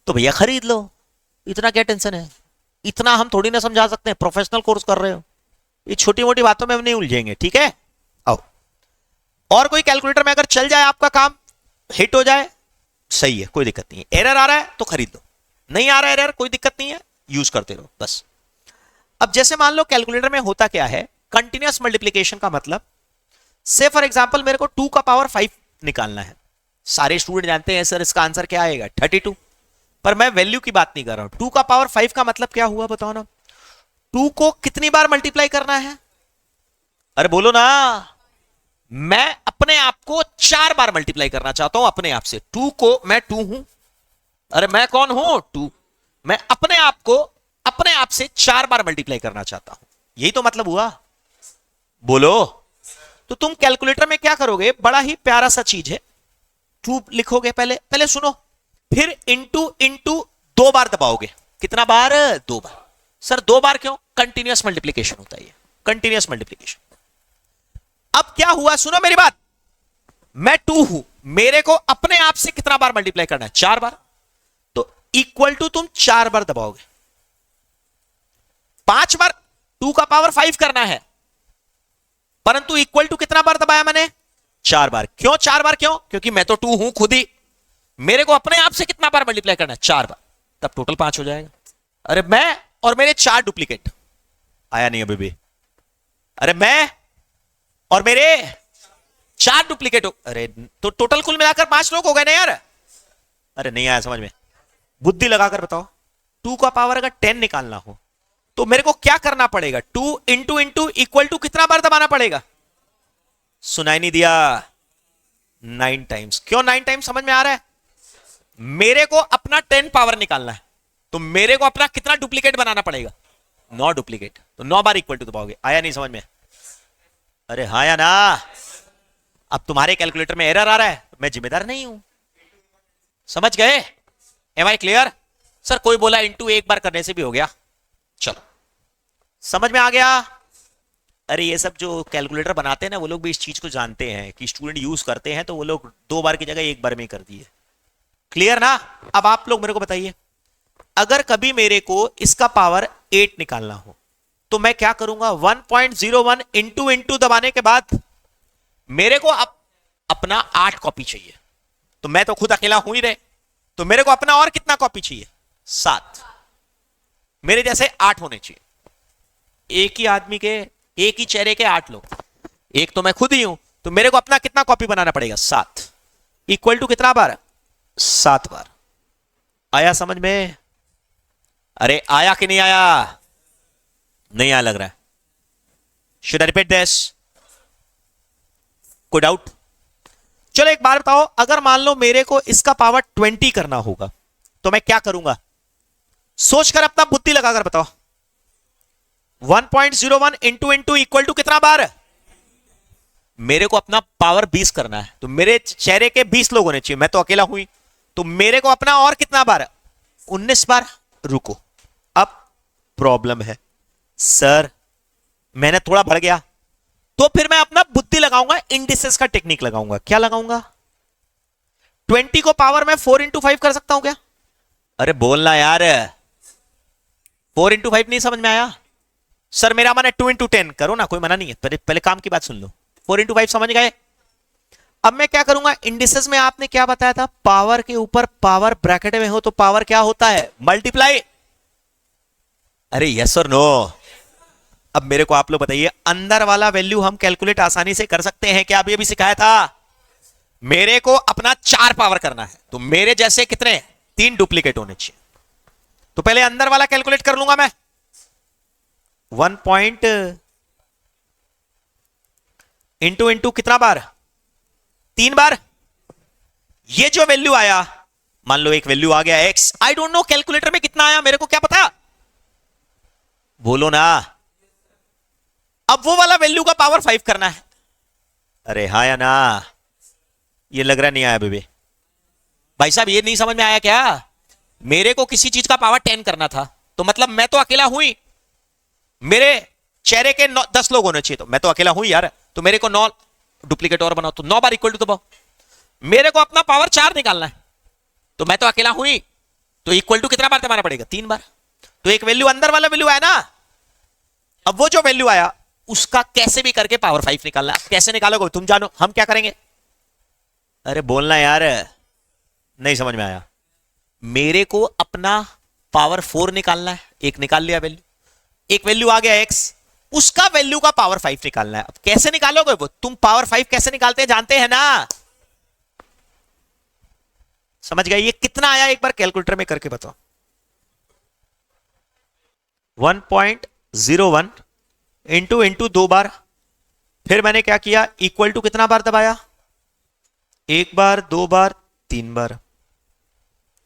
तो भैया खरीद लो, इतना क्या टेंशन है। इतना हम थोड़ी ना समझा सकते हैं, प्रोफेशनल कोर्स कर रहे हो, ये छोटी मोटी बातों में हम नहीं उलझेंगे, ठीक है। आओ, और कोई कैलकुलेटर में अगर चल जाए, आपका काम हिट हो जाए, सही है, कोई दिक्कत नहीं है। एरर आ रहा है तो खरीद लो, नहीं आ रहा है एरर, कोई दिक्कत नहीं है, यूज करते रहो बस। अब जैसे मान लो कैलकुलेटर में होता क्या है, कंटिन्यूअस मल्टीप्लीकेशन का मतलब, से फॉर एग्जांपल मेरे को 2 का पावर 5 निकालना है। सारे स्टूडेंट जानते हैं सर इसका आंसर क्या आएगा, 32। पर मैं वैल्यू की बात नहीं कर रहा हूं। 2 का पावर 5 का मतलब क्या हुआ बताओ ना, 2 को कितनी बार मल्टीप्लाई करना है? अरे बोलो ना, मैं अपने आप को 4 बार मल्टीप्लाई करना चाहता हूं अपने आप से। 2 को, मैं 2 हूं, अरे मैं कौन हूं, 2, मैं अपने आप को अपने आप से 4 बार मल्टीप्लाई करना चाहता हूं, यही तो मतलब हुआ। बोलो, तो तुम कैलकुलेटर में क्या करोगे, बड़ा ही प्यारा सा चीज है, 2 लिखोगे, पहले सुनो, फिर इंटू 2 बार दबाओगे। कितना बार? 2 बार। सर 2 बार क्यों? कंटिन्यूअस मल्टीप्लीकेशन होता है ये, कंटिन्यूअस मल्टीप्लीकेशन। अब क्या हुआ, सुनो मेरी बात, मैं 2 हूं, मेरे को अपने आप से कितना बार मल्टीप्लाई करना है? 4 बार। तो इक्वल टू तुम 4 बार दबाओगे, 5 बार 2 का पावर 5 करना है, परंतु इक्वल टू कितना बार दबाया मैंने? 4 बार। क्यों 4 बार? क्यों? क्योंकि मैं तो 2 हूं खुद ही, मेरे को अपने आप से कितना बार मल्टीप्लाई करना है? 4 बार, तब टोटल 5 हो जाएगा। अरे मैं और मेरे 4 डुप्लीकेट, आया नहीं अभी भी, अरे मैं और मेरे 4 डुप्लीकेट हो, अरे तो टोटल कुल मिलाकर 5 लोग हो गए ना यार। अरे नहीं आया समझ में, बुद्धि लगाकर बताओ। 2 का पावर अगर 10 निकालना हो तो मेरे को क्या करना पड़ेगा? 2 इंटू इक्वल टू कितना बार दबाना पड़ेगा? सुनाई नहीं दिया? 9 टाइम्स। क्यों 9 टाइम्स? समझ में आ रहा है? मेरे को अपना 10 पावर निकालना है, तो मेरे को अपना कितना डुप्लीकेट बनाना पड़ेगा? 9 डुप्लीकेट, तो 9 बार इक्वल टू दबाओगे। आया नहीं समझ में? अरे हाँ या ना? अब तुम्हारे कैलकुलेटर में एरर आ रहा है, मैं जिम्मेदार नहीं हूं, समझ गए? M I clear? सर कोई बोला इंटू 1 बार करने से भी हो गया, चलो समझ में आ गया। अरे ये सब जो कैलकुलेटर बनाते हैं ना, वो लोग भी इस चीज को जानते हैं कि स्टूडेंट यूज करते हैं, तो वो लोग 2 बार की जगह 1 बार में कर दिए। क्लियर ना? अब आप लोग मेरे को बताइए, अगर कभी मेरे को इसका पावर 8 निकालना हो तो मैं क्या करूंगा? 1.01 इंटू दबाने के बाद मेरे को अपना 8 कॉपी चाहिए, तो मैं तो खुद अकेला हूं ही रहे, तो मेरे को अपना और कितना कॉपी चाहिए? 7। मेरे जैसे 8 होने चाहिए। एक ही आदमी के, एक ही चेहरे के 8 लोग, एक तो मैं खुद ही हूं, तो मेरे को अपना कितना कॉपी बनाना पड़ेगा? 7, इक्वल टू कितना बार? 7 बार। आया समझ में? अरे आया कि नहीं आया? नहीं आया लग रहा है। Should I repeat this? कोई डाउट? चलो एक बार बताओ, अगर मान लो मेरे को इसका पावर 20 करना होगा तो मैं क्या करूंगा? सोचकर अपना बुद्धि लगाकर बताओ। 1.01 इंटू इंटू इक्वल टू कितना बार? मेरे को अपना पावर 20 करना है, तो मेरे चेहरे के 20 लोग होने चाहिए, मैं तो अकेला हुई, तो मेरे को अपना और कितना बार? 19 बार। रुको, अब प्रॉब्लम है सर, मैंने थोड़ा बढ़ गया, तो फिर मैं अपना बुद्धि लगाऊंगा, इंडिसेस का टेक्निक लगाऊंगा। क्या लगाऊंगा? 20 को पावर में 4 इंटू 5 कर सकता हूं क्या? अरे बोलना यार, 4 इंटू 5 नहीं समझ में आया? सर मेरा मन है 2 इंटू 10 करो ना, कोई मना नहीं है, पहले काम की बात सुन लो। 4 इंटू 5 समझ गए? अब मैं क्या करूंगा, इंडिसेस में आपने क्या बताया था? पावर के ऊपर पावर ब्रैकेट में हो तो पावर क्या होता है? मल्टीप्लाई। अरे यस और नो? अब मेरे को आप लोग बताइए, अंदर वाला वैल्यू हम कैलकुलेट आसानी से कर सकते हैं क्या? अभी अभी सिखाया था। मेरे को अपना 4 पावर करना है, तो मेरे जैसे कितने? 3 डुप्लीकेट होने चाहिए। तो पहले अंदर वाला कैलकुलेट कर लूंगा मैं। 1 पॉइंट इंटू इंटू कितना बार? 3 बार। ये जो वैल्यू आया, मान लो एक वैल्यू आ गया x, I don't no calculator में कितना आया, मेरे को क्या पता? बोलो ना। अब वो वाला वैल्यू का पावर 5 करना है। अरे हाँ या ना? ये लग रहा नहीं आया बेबी। भाई साहब ये नहीं समझ में आया क्या? मेरे को किसी चीज का पावर 10 करना था, तो मतलब मैं तो अकेला हूं ही, मेरे चेहरे के 10 लोग होने चाहिए, तो मैं तो अकेला हूं यार, तो मेरे को 9 डुप्लीकेट और बनाओ, तो 9 बार इक्वल टू दबाओ। मेरे को अपना पावर 4 निकालना है, तो मैं तो अकेला हूं ही, तो इक्वल टू कितना बार दबाना पड़ेगा? 3 बार। तो एक वैल्यू अंदर वाला वैल्यू आया ना, अब वो जो वैल्यू आया उसका कैसे भी करके पावर 5 निकालना। कैसे निकालोगे तुम जानो, हम क्या करेंगे? अरे बोलना यार, नहीं समझ में आया? मेरे को अपना पावर 4 निकालना है, एक निकाल लिया वैल्यू, एक वैल्यू आ गया x, उसका वैल्यू का पावर 5 निकालना है। अब कैसे निकालोगे वो? तुम पावर 5 कैसे निकालते हैं जानते हैं ना? समझ गए? ये कितना आया एक बार कैलकुलेटर में करके बताओ। 1.01 इंटू इंटू 2 बार, फिर मैंने क्या किया? इक्वल टू कितना बार दबाया? 1 बार, 2 बार, 3 बार।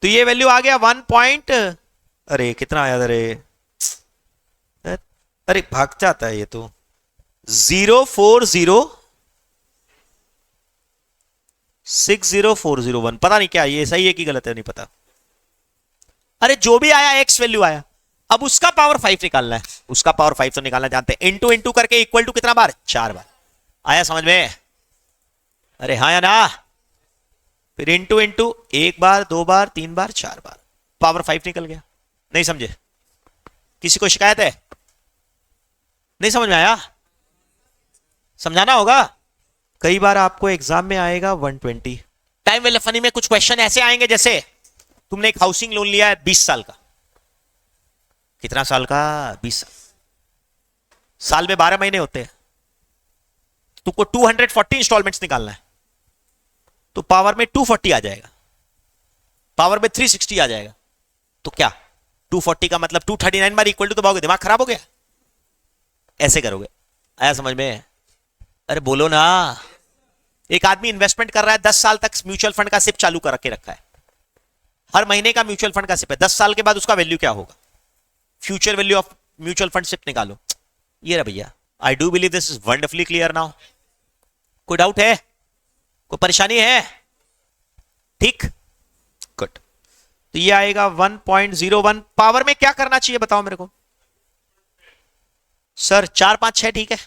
तो ये वैल्यू आ गया 1 पॉइंट, अरे कितना आया? अरे भाग जाता है ये तो, 0406041, पता नहीं क्या ये सही है कि गलत है, नहीं पता। अरे जो भी आया एक्स वैल्यू आया, अब उसका पावर 5 निकालना है, उसका पावर 5 तो निकालना जानते हैं। इंटू इंटू करके इक्वल टू कितना बार? 4 बार। आया समझ में? अरे हाँ या ना? फिर इंटू इंटू 1 बार, 2 बार, 3 बार, 4 बार, पावर 5 निकल गया। नहीं समझे? किसी को शिकायत है? नहीं समझ में आया? समझाना होगा। कई बार आपको एग्जाम में आएगा 120। टाइम वेल फनी में कुछ क्वेश्चन ऐसे आएंगे जैसे तुमने एक हाउसिंग लोन लिया है 20 साल का। कितना साल का? 20 साल। साल में 12 महीने होते हैं, तुमको 240 इंस्टॉलमेंट्स निकालना है, तो पावर में 240 आ जाएगा, पावर में 360 आ जाएगा। तो क्या 240 का मतलब 239 बार इक्वल टू दबाओगे? दिमाग खराब हो गया? ऐसे करोगे। आया समझ में? अरे बोलो ना। एक आदमी इन्वेस्टमेंट कर रहा है 10 साल तक, म्यूचुअल फंड का सिप चालू कर रखे रखा है, हर महीने का म्यूचुअल फंड का सिप है। 10 साल के बाद उसका वैल्यू क्या होगा? Future value of mutual fund SIP निकालो। ये रहा भैया। I do believe this is wonderfully clear now. कोई डाउट है? कोई परेशानी है? ठीक, गुड। तो ये आएगा 1.01। पावर में क्या करना चाहिए बताओ मेरे को? सर 4 5 6 ठीक है।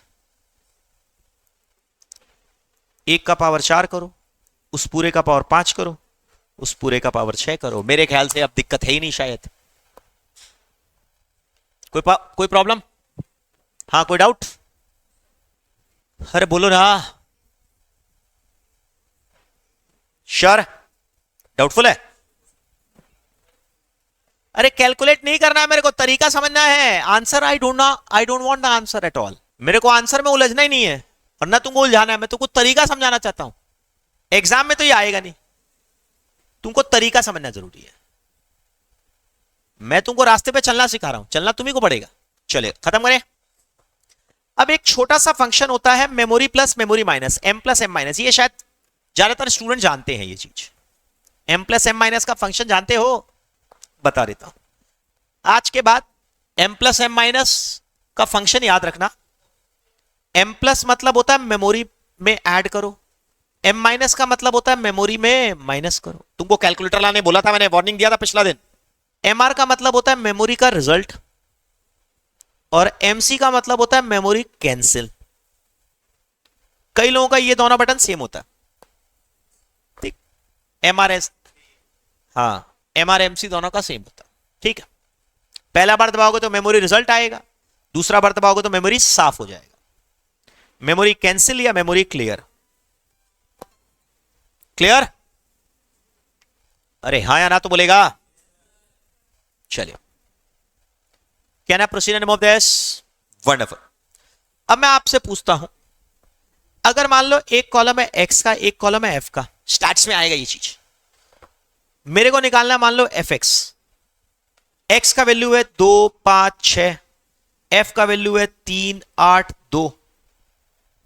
1 का पावर 4 करो, उस पूरे का पावर 5 करो, उस पूरे का पावर 6 करो। मेरे ख्याल से अब दिक्कत है ही नहीं शायद। कोई प्रॉब्लम? हाँ कोई डाउट? अरे बोलो ना। श्योर? डाउटफुल है? अरे कैलकुलेट नहीं करना है मेरे को, तरीका समझना है। Answer I don't want the answer at all. मेरे को आंसर में उलझना ही नहीं है और ना तुमको उलझाना है, मैं तुमको तरीका समझाना चाहता हूं। एग्जाम में तो ये आएगा नहीं, तुमको तरीका समझना जरूरी है। मैं तुमको रास्ते पे चलना सिखा रहा हूं, चलना तुम्ही को पड़ेगा। चलिए खत्म करें। अब एक छोटा सा फंक्शन होता है memory plus memory minus, M plus M minus. ये शायद ज्यादातर स्टूडेंट जानते हैं ये चीज। एम प्लस एम माइनस का फंक्शन जानते हो? बता देता हूं आज के बाद। एम प्लस एम माइनस का फंक्शन याद रखना। एम प्लस मतलब होता है मेमोरी में ऐड करो, एम माइनस का मतलब होता है मेमोरी में माइनस करो। तुमको कैलकुलेटर लाने बोला था, मैंने वार्निंग दिया था पिछला दिन। एमआर का मतलब होता है मेमोरी का रिजल्ट और एमसी का मतलब होता है मेमोरी कैंसिल। कई लोगों का ये दोनों बटन सेम होता है, ठीक। एमआरएस, हाँ, एमआरएमसी दोनों का सेम होता है, ठीक है। पहला बार दबाओगे तो मेमोरी रिजल्ट आएगा, दूसरा बार दबाओगे तो मेमोरी साफ हो जाएगा। मेमोरी कैंसिल या मेमोरी क्लियर? क्लियर? अरे हाँ या ना तो बोलेगा। चलिए, can I proceed and move this? Wonderful. अब मैं आपसे पूछता हूं, अगर मान लो एक कॉलम है एक्स का, एक कॉलम है एफ का, स्टैट्स में आएगा ये चीज। मेरे को निकालना है मान लो एफ एक्स। एक्स का वैल्यू है 2 5 6, एफ का वैल्यू है 3 8 2।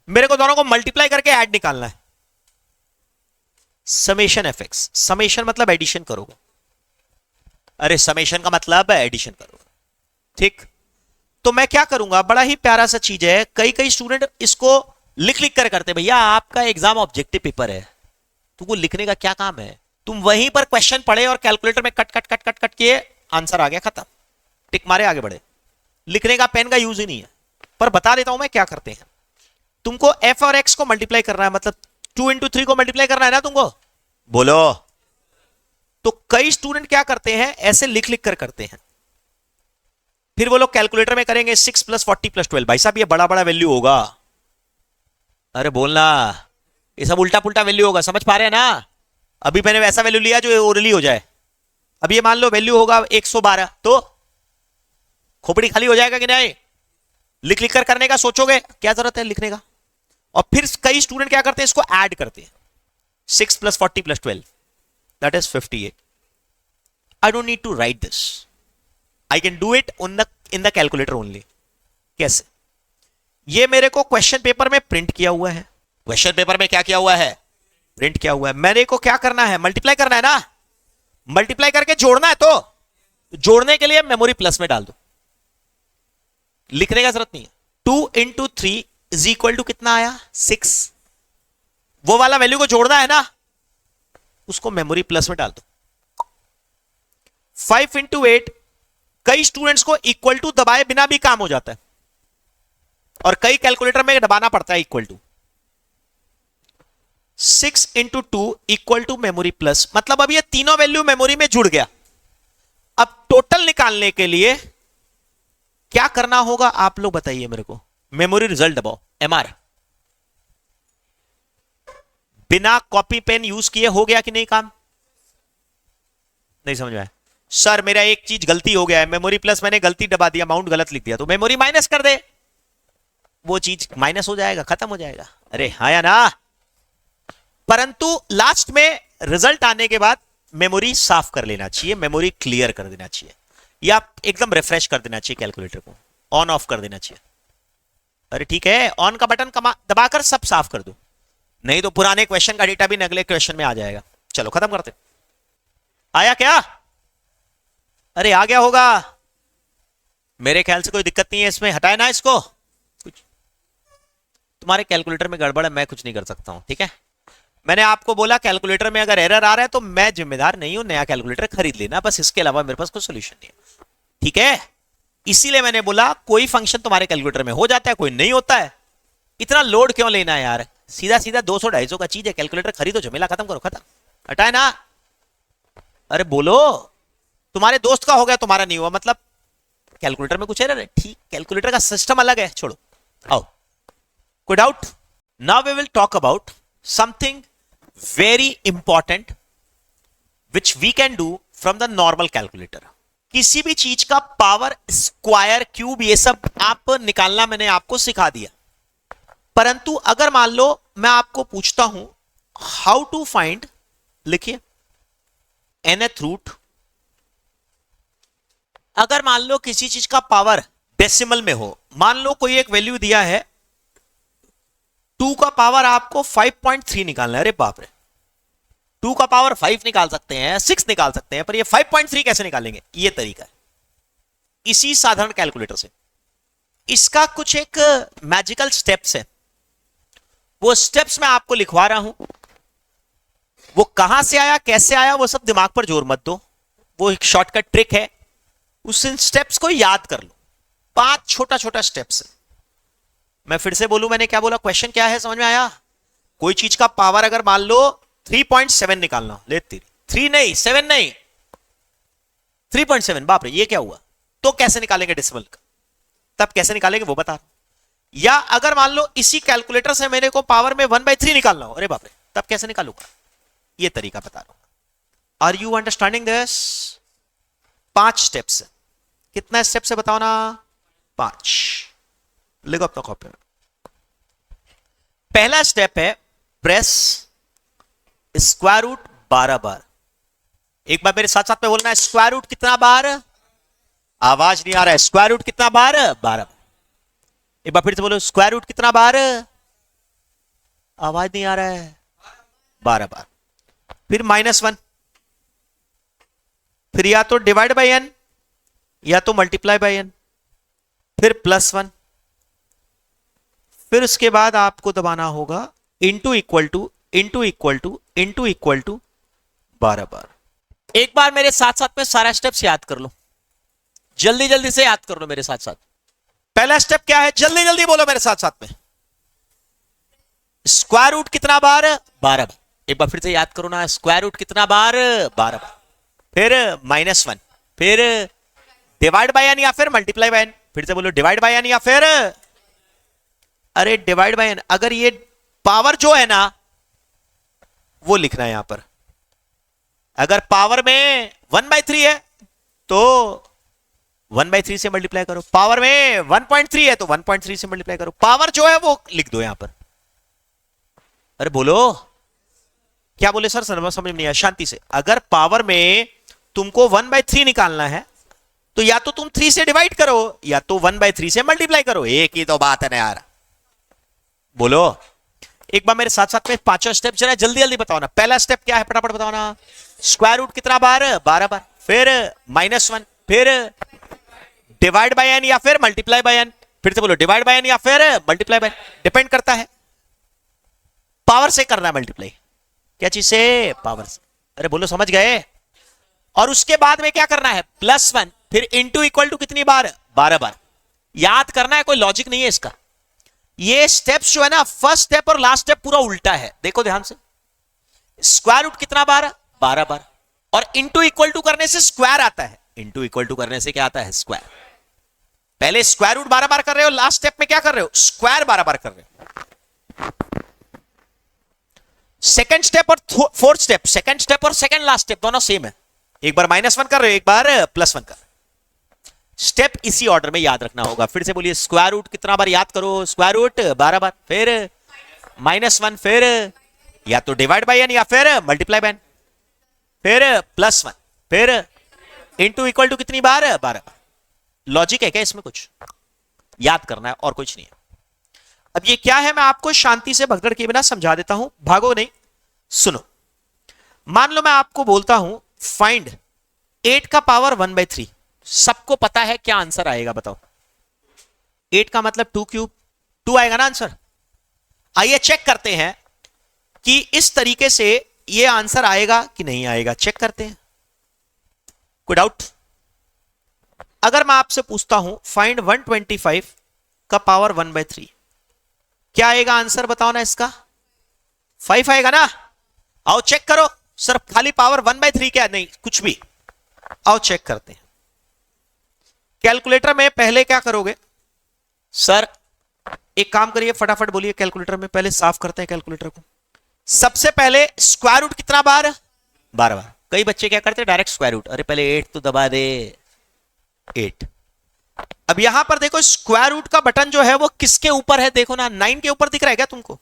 मेरे को दोनों को मल्टीप्लाई करके ऐड निकालना है। समेशन एफ एक्स, समेशन मतलब एडिशन करोगे। अरे समेशन का मतलब एडिशन करोगे, ठीक। तो मैं क्या करूंगा, बड़ा ही प्यारा सा चीज है। कई स्टूडेंट इसको लिख लिख कर करते, भैया आपका एग्जाम ऑब्जेक्टिव पेपर है, तुमको लिखने का क्या काम है? तुम वहीं पर क्वेश्चन पढ़े और कैलकुलेटर में cut cut cut cut cut के आंसर आ गया, खत्म, टिक मारे आगे बढ़े। लिखने का पेन का यूज ही नहीं है। पर बता देता हूं मैं क्या करते हैं। तुमको एफ और एक्स को मल्टीप्लाई करना है, मतलब 2 into 3 को मल्टीप्लाई करना है ना तुमको, बोलो। तो कई स्टूडेंट क्या करते हैं, ऐसे लिख लिख कर करते हैं, फिर वो लोग कैलकुलेटर में करेंगे 6 + 40 + 12। भाई साहब ये बड़ा बड़ा वैल्यू होगा। अरे बोलना, ये सब उल्टा पुल्टा वैल्यू होगा, समझ पा रहे हैं ना? अभी मैंने वैसा वैल्यू लिया जो ओरली हो जाए। अब ये मान लो वैल्यू होगा 112, तो खोपड़ी खाली हो जाएगा कि नहीं? लिख लिख कर करने का सोचोगे, क्या जरूरत है लिखने का। और फिर कई स्टूडेंट क्या करते हैं, इसको ऐड करते हैं। 6 + 40 + 12, that is 58. I don't need to write this. I can do it in the calculator only. कैसे? ये मेरे को क्वेश्चन पेपर में प्रिंट किया हुआ है। क्वेश्चन पेपर में क्या किया हुआ है? प्रिंट किया हुआ है। मेरे को क्या करना है, मल्टीप्लाई करना है ना। मल्टीप्लाई करके जोड़ना है, तो जोड़ने के लिए मेमोरी प्लस में डाल दो, लिखने का जरूरत नहीं है। 2 into 3 = कितना आया? 6। वो वाला वैल्यू को जोड़ना है ना, उसको मेमोरी प्लस में डाल दो। 5 into 8, कई स्टूडेंट्स को इक्वल टू दबाए बिना भी काम हो जाता है, और कई कैलकुलेटर में दबाना पड़ता है equal to. 6 into 2 = memory plus, मतलब अब ये तीनों वैल्यू मेमोरी में जुड़ गया। अब टोटल निकालने के लिए क्या करना होगा, आप लोग बताइए मेरे को। मेमोरी रिजल्ट दबाओ, एमआर। बिना कॉपी पेन यूज किए हो गया कि नहीं काम? नहीं समझ में आया? सर मेरा एक चीज गलती हो गया है, मेमोरी प्लस मैंने गलती दबा दिया, अमाउंट गलत लिख दिया, तो मेमोरी माइनस कर दे, वो चीज माइनस हो जाएगा, खत्म हो जाएगा। अरे हाँ या ना? परंतु लास्ट में रिजल्ट आने के बाद मेमोरी साफ कर लेना चाहिए, मेमोरी क्लियर कर देना चाहिए, या एकदम रिफ्रेश कर देना चाहिए, कैलकुलेटर को ऑन ऑफ कर देना चाहिए। अरे ठीक है, ऑन का बटन दबाकर सब साफ कर दो, नहीं तो पुराने क्वेश्चन का डेटा भी अगले क्वेश्चन में आ जाएगा। चलो खत्म करते। आया क्या? अरे आ गया होगा, मेरे ख्याल से कोई दिक्कत नहीं है इसमें। हटाए ना इसको, कुछ तुम्हारे कैलकुलेटर में गड़बड़ है, मैं कुछ नहीं कर सकता हूं, ठीक है। मैंने आपको बोला कैलकुलेटर में अगर एरर आ रहा है तो मैं जिम्मेदार नहीं हूं, नया कैलकुलेटर खरीद लेना, बस इसके अलावा मेरे पास कोई सोल्यूशन नहीं है, ठीक है। इसीलिए मैंने बोला कोई फंक्शन तुम्हारे कैलकुलेटर में हो जाता है, कोई नहीं होता है, इतना लोड क्यों लेना है यार। सीधा सीधा 200-250 का चीज है, कैलकुलेटर खरीदो, झमेला खत्म करो, खत्म। हटाए ना? अरे बोलो, तुम्हारे दोस्त का हो गया, तुम्हारा नहीं हुआ, मतलब कैलकुलेटर में कुछ एरर है, ठीक। कैलकुलेटर का सिस्टम अलग है, छोड़ो। आओ, कोई doubt? Now we will talk about something very important which we can do from the normal calculator. किसी भी चीज का पावर, स्क्वायर, क्यूब, ये सब आप निकालना मैंने आपको सिखा दिया। परंतु अगर मान लो मैं आपको पूछता हूं हाउ टू फाइंड, लिखिए nth रूट, अगर मान लो किसी चीज का पावर डेसिमल में हो, मान लो कोई एक वैल्यू दिया है 2 का पावर आपको 5.3 निकालना है। अरे बाप रे, 2 का पावर 5 निकाल सकते हैं, 6 निकाल सकते हैं, पर ये 5.3 कैसे निकालेंगे? ये तरीका है इसी साधारण कैलकुलेटर से। इसका कुछ एक मैजिकल स्टेप्स है, वो स्टेप्स मैं आपको लिखवा रहा हूं। वो कहां से आया, कैसे आया, वो सब दिमाग पर जोर मत दो, वो एक शॉर्टकट ट्रिक है। उस स्टेप्स को याद कर लो, 5 छोटा छोटा स्टेप्स है। मैं फिर से बोलूं, मैंने क्या बोला, क्वेश्चन क्या है, समझ में आया? कोई चीज का पावर अगर मान लो 3.7 निकालना, लेती 3 नहीं, 7 नहीं, 3.7, बाप रे ये क्या हुआ, तो कैसे निकालेंगे डेसिमल का? तब कैसे निकालेंगे वो बता रहा हूं। या अगर मान लो इसी कैलकुलेटर से मेरे को पावर में 1/3 निकालना हो, अरे बाप रे तब कैसे निकालूंगा? ये तरीका बता रहा हूं। Are you understanding this? 5 steps है। कितना स्टेप्स है बताओ ना? 5। लिखो अपना कॉपी में। पहला स्टेप है प्रेस स्क्वायर रूट 12 बार। एक बार मेरे साथ साथ में बोलना है, स्क्वायर रूट कितना बार? आवाज नहीं आ रहा है, स्क्वायर रूट कितना बार? 12 बार। एक बार फिर से बोलो, स्क्वायर रूट कितना बार? आवाज नहीं आ रहा है, 12 बार। फिर -1, फिर या तो डिवाइड बाय n या तो मल्टीप्लाई बाय n, फिर +1, फिर उसके बाद आपको दबाना होगा into equal to into equal to into equal to 12 बार। एक बार मेरे साथ साथ में सारा स्टेप्स याद कर लो, जल्दी जल्दी से याद कर लो मेरे साथ साथ। पहला स्टेप क्या है, जल्दी जल्दी बोलो मेरे साथ साथ में। स्क्वायर रूट कितना बार? 12 बार। एक बार फिर से याद करो ना, स्क्वायर रूट कितना बार? 12 बार। फिर -1, फिर डिवाइड बाय n या फिर मल्टीप्लाई बाय n। फिर से बोलो, डिवाइड बाय n या फिर, अरे डिवाइड बाय n। अगर ये पावर जो है ना वो लिखना है यहां पर। अगर पावर में 1/3 है तो 1/3 से मल्टीप्लाई करो, पावर में 1.3 है तो 1.3 से मल्टीप्लाई करो। पावर जो है वो लिख दो यहां पर। अरे बोलो, क्या बोले सर? समझ में नहीं आया, शांति से। अगर पावर में तुमको 1/3 निकालना है तो या तो तुम 3 से डिवाइड करो या तो 1/3 से मल्टीप्लाई करो, एक ही तो बात है ना यार। बोलो एक बार मेरे साथ साथ में 5 स्टेप जरा जल्दी जल्दी बताओ ना। पहला स्टेप क्या है, फटाफट बताओ ना। स्क्वायर रूट कितना बार? 12 बार। फिर -1, फिर डिवाइड बाय n या फिर मल्टीप्लाई बाय n। फिर से बोलो, डिवाइड बाय n या फिर मल्टीप्लाई बाय, डिपेंड करता है, पावर से करना है मल्टीप्लाई। क्या चीज से? पावर से। अरे बोलो, समझ गए? और उसके बाद में क्या करना है, +1, फिर इंटू इक्वल टू कितनी बार? 12 बार। याद करना है, कोई लॉजिक नहीं है इसका। ये स्टेप्स जो है ना, फर्स्ट स्टेप और लास्ट स्टेप पूरा उल्टा है, देखो ध्यान से। स्क्वायर रूट कितना बार? 12 बार। और इंटू इक्वल टू करने से स्क्वायर आता है, इंटू इक्वल टू करने से क्या आता है? स्क्वायर। पहले स्क्वायर रूट 12 बार कर रहे हो, लास्ट स्टेप में क्या कर रहे हो? स्क्वायर 12 बार कर रहे हो। सेकंड स्टेप और फोर्थ स्टेप, सेकंड स्टेप और सेकंड लास्ट स्टेप दोनों सेम है। एक बार -1 कर रहे हो, एक बार +1 कर। स्टेप इसी ऑर्डर में याद रखना होगा। फिर से बोलिए, स्क्वायर रूट कितना बार याद करो? स्क्वायर रूट 12 बार। फिर -1, फिर या तो डिवाइड बाय n या फिर मल्टीप्लाई बाय n, फिर +1, फिर इंटू इक्वल टू कितनी बार? 12 बार। लॉजिक है क्या इसमें? कुछ याद करना है और कुछ नहीं है। अब ये क्या है, मैं आपको शांति से भगदड़ के बिना समझा देता हूं, भागो नहीं, सुनो। मान लो मैं आपको बोलता हूं फाइंड 8 का पावर 1/3। सबको पता है क्या आंसर आएगा, बताओ। 8 का मतलब 2 क्यूब, 2 आएगा ना आंसर। आइए चेक करते हैं कि इस तरीके से ये आंसर आएगा कि नहीं आएगा, चेक करते हैं। कोई डाउट? अगर मैं आपसे पूछता हूं फाइंड 125 का पावर 1/3, क्या आएगा आंसर, बताओ ना इसका? 5 आएगा ना। आओ चेक करो, सिर्फ खाली पावर 1/3 क्या? नहीं, कुछ भी। आओ चेक करते हैं। कैलकुलेटर में पहले क्या करोगे सर? एक काम करिए, फटाफट बोलिए। कैलकुलेटर में पहले साफ करते हैं कैलकुलेटर को। सबसे पहले स्क्वायर रूट कितना बार? 12 बार। कई बच्चे क्या करते हैं, डायरेक्ट स्क्वायर रूट। अरे पहले 8 तो दबा दे, 8। अब यहां पर देखो स्क्वायर रूट का बटन जो है वो किसके ऊपर है, देखो ना 9 के ऊपर दिख रहा है क्या तुमको?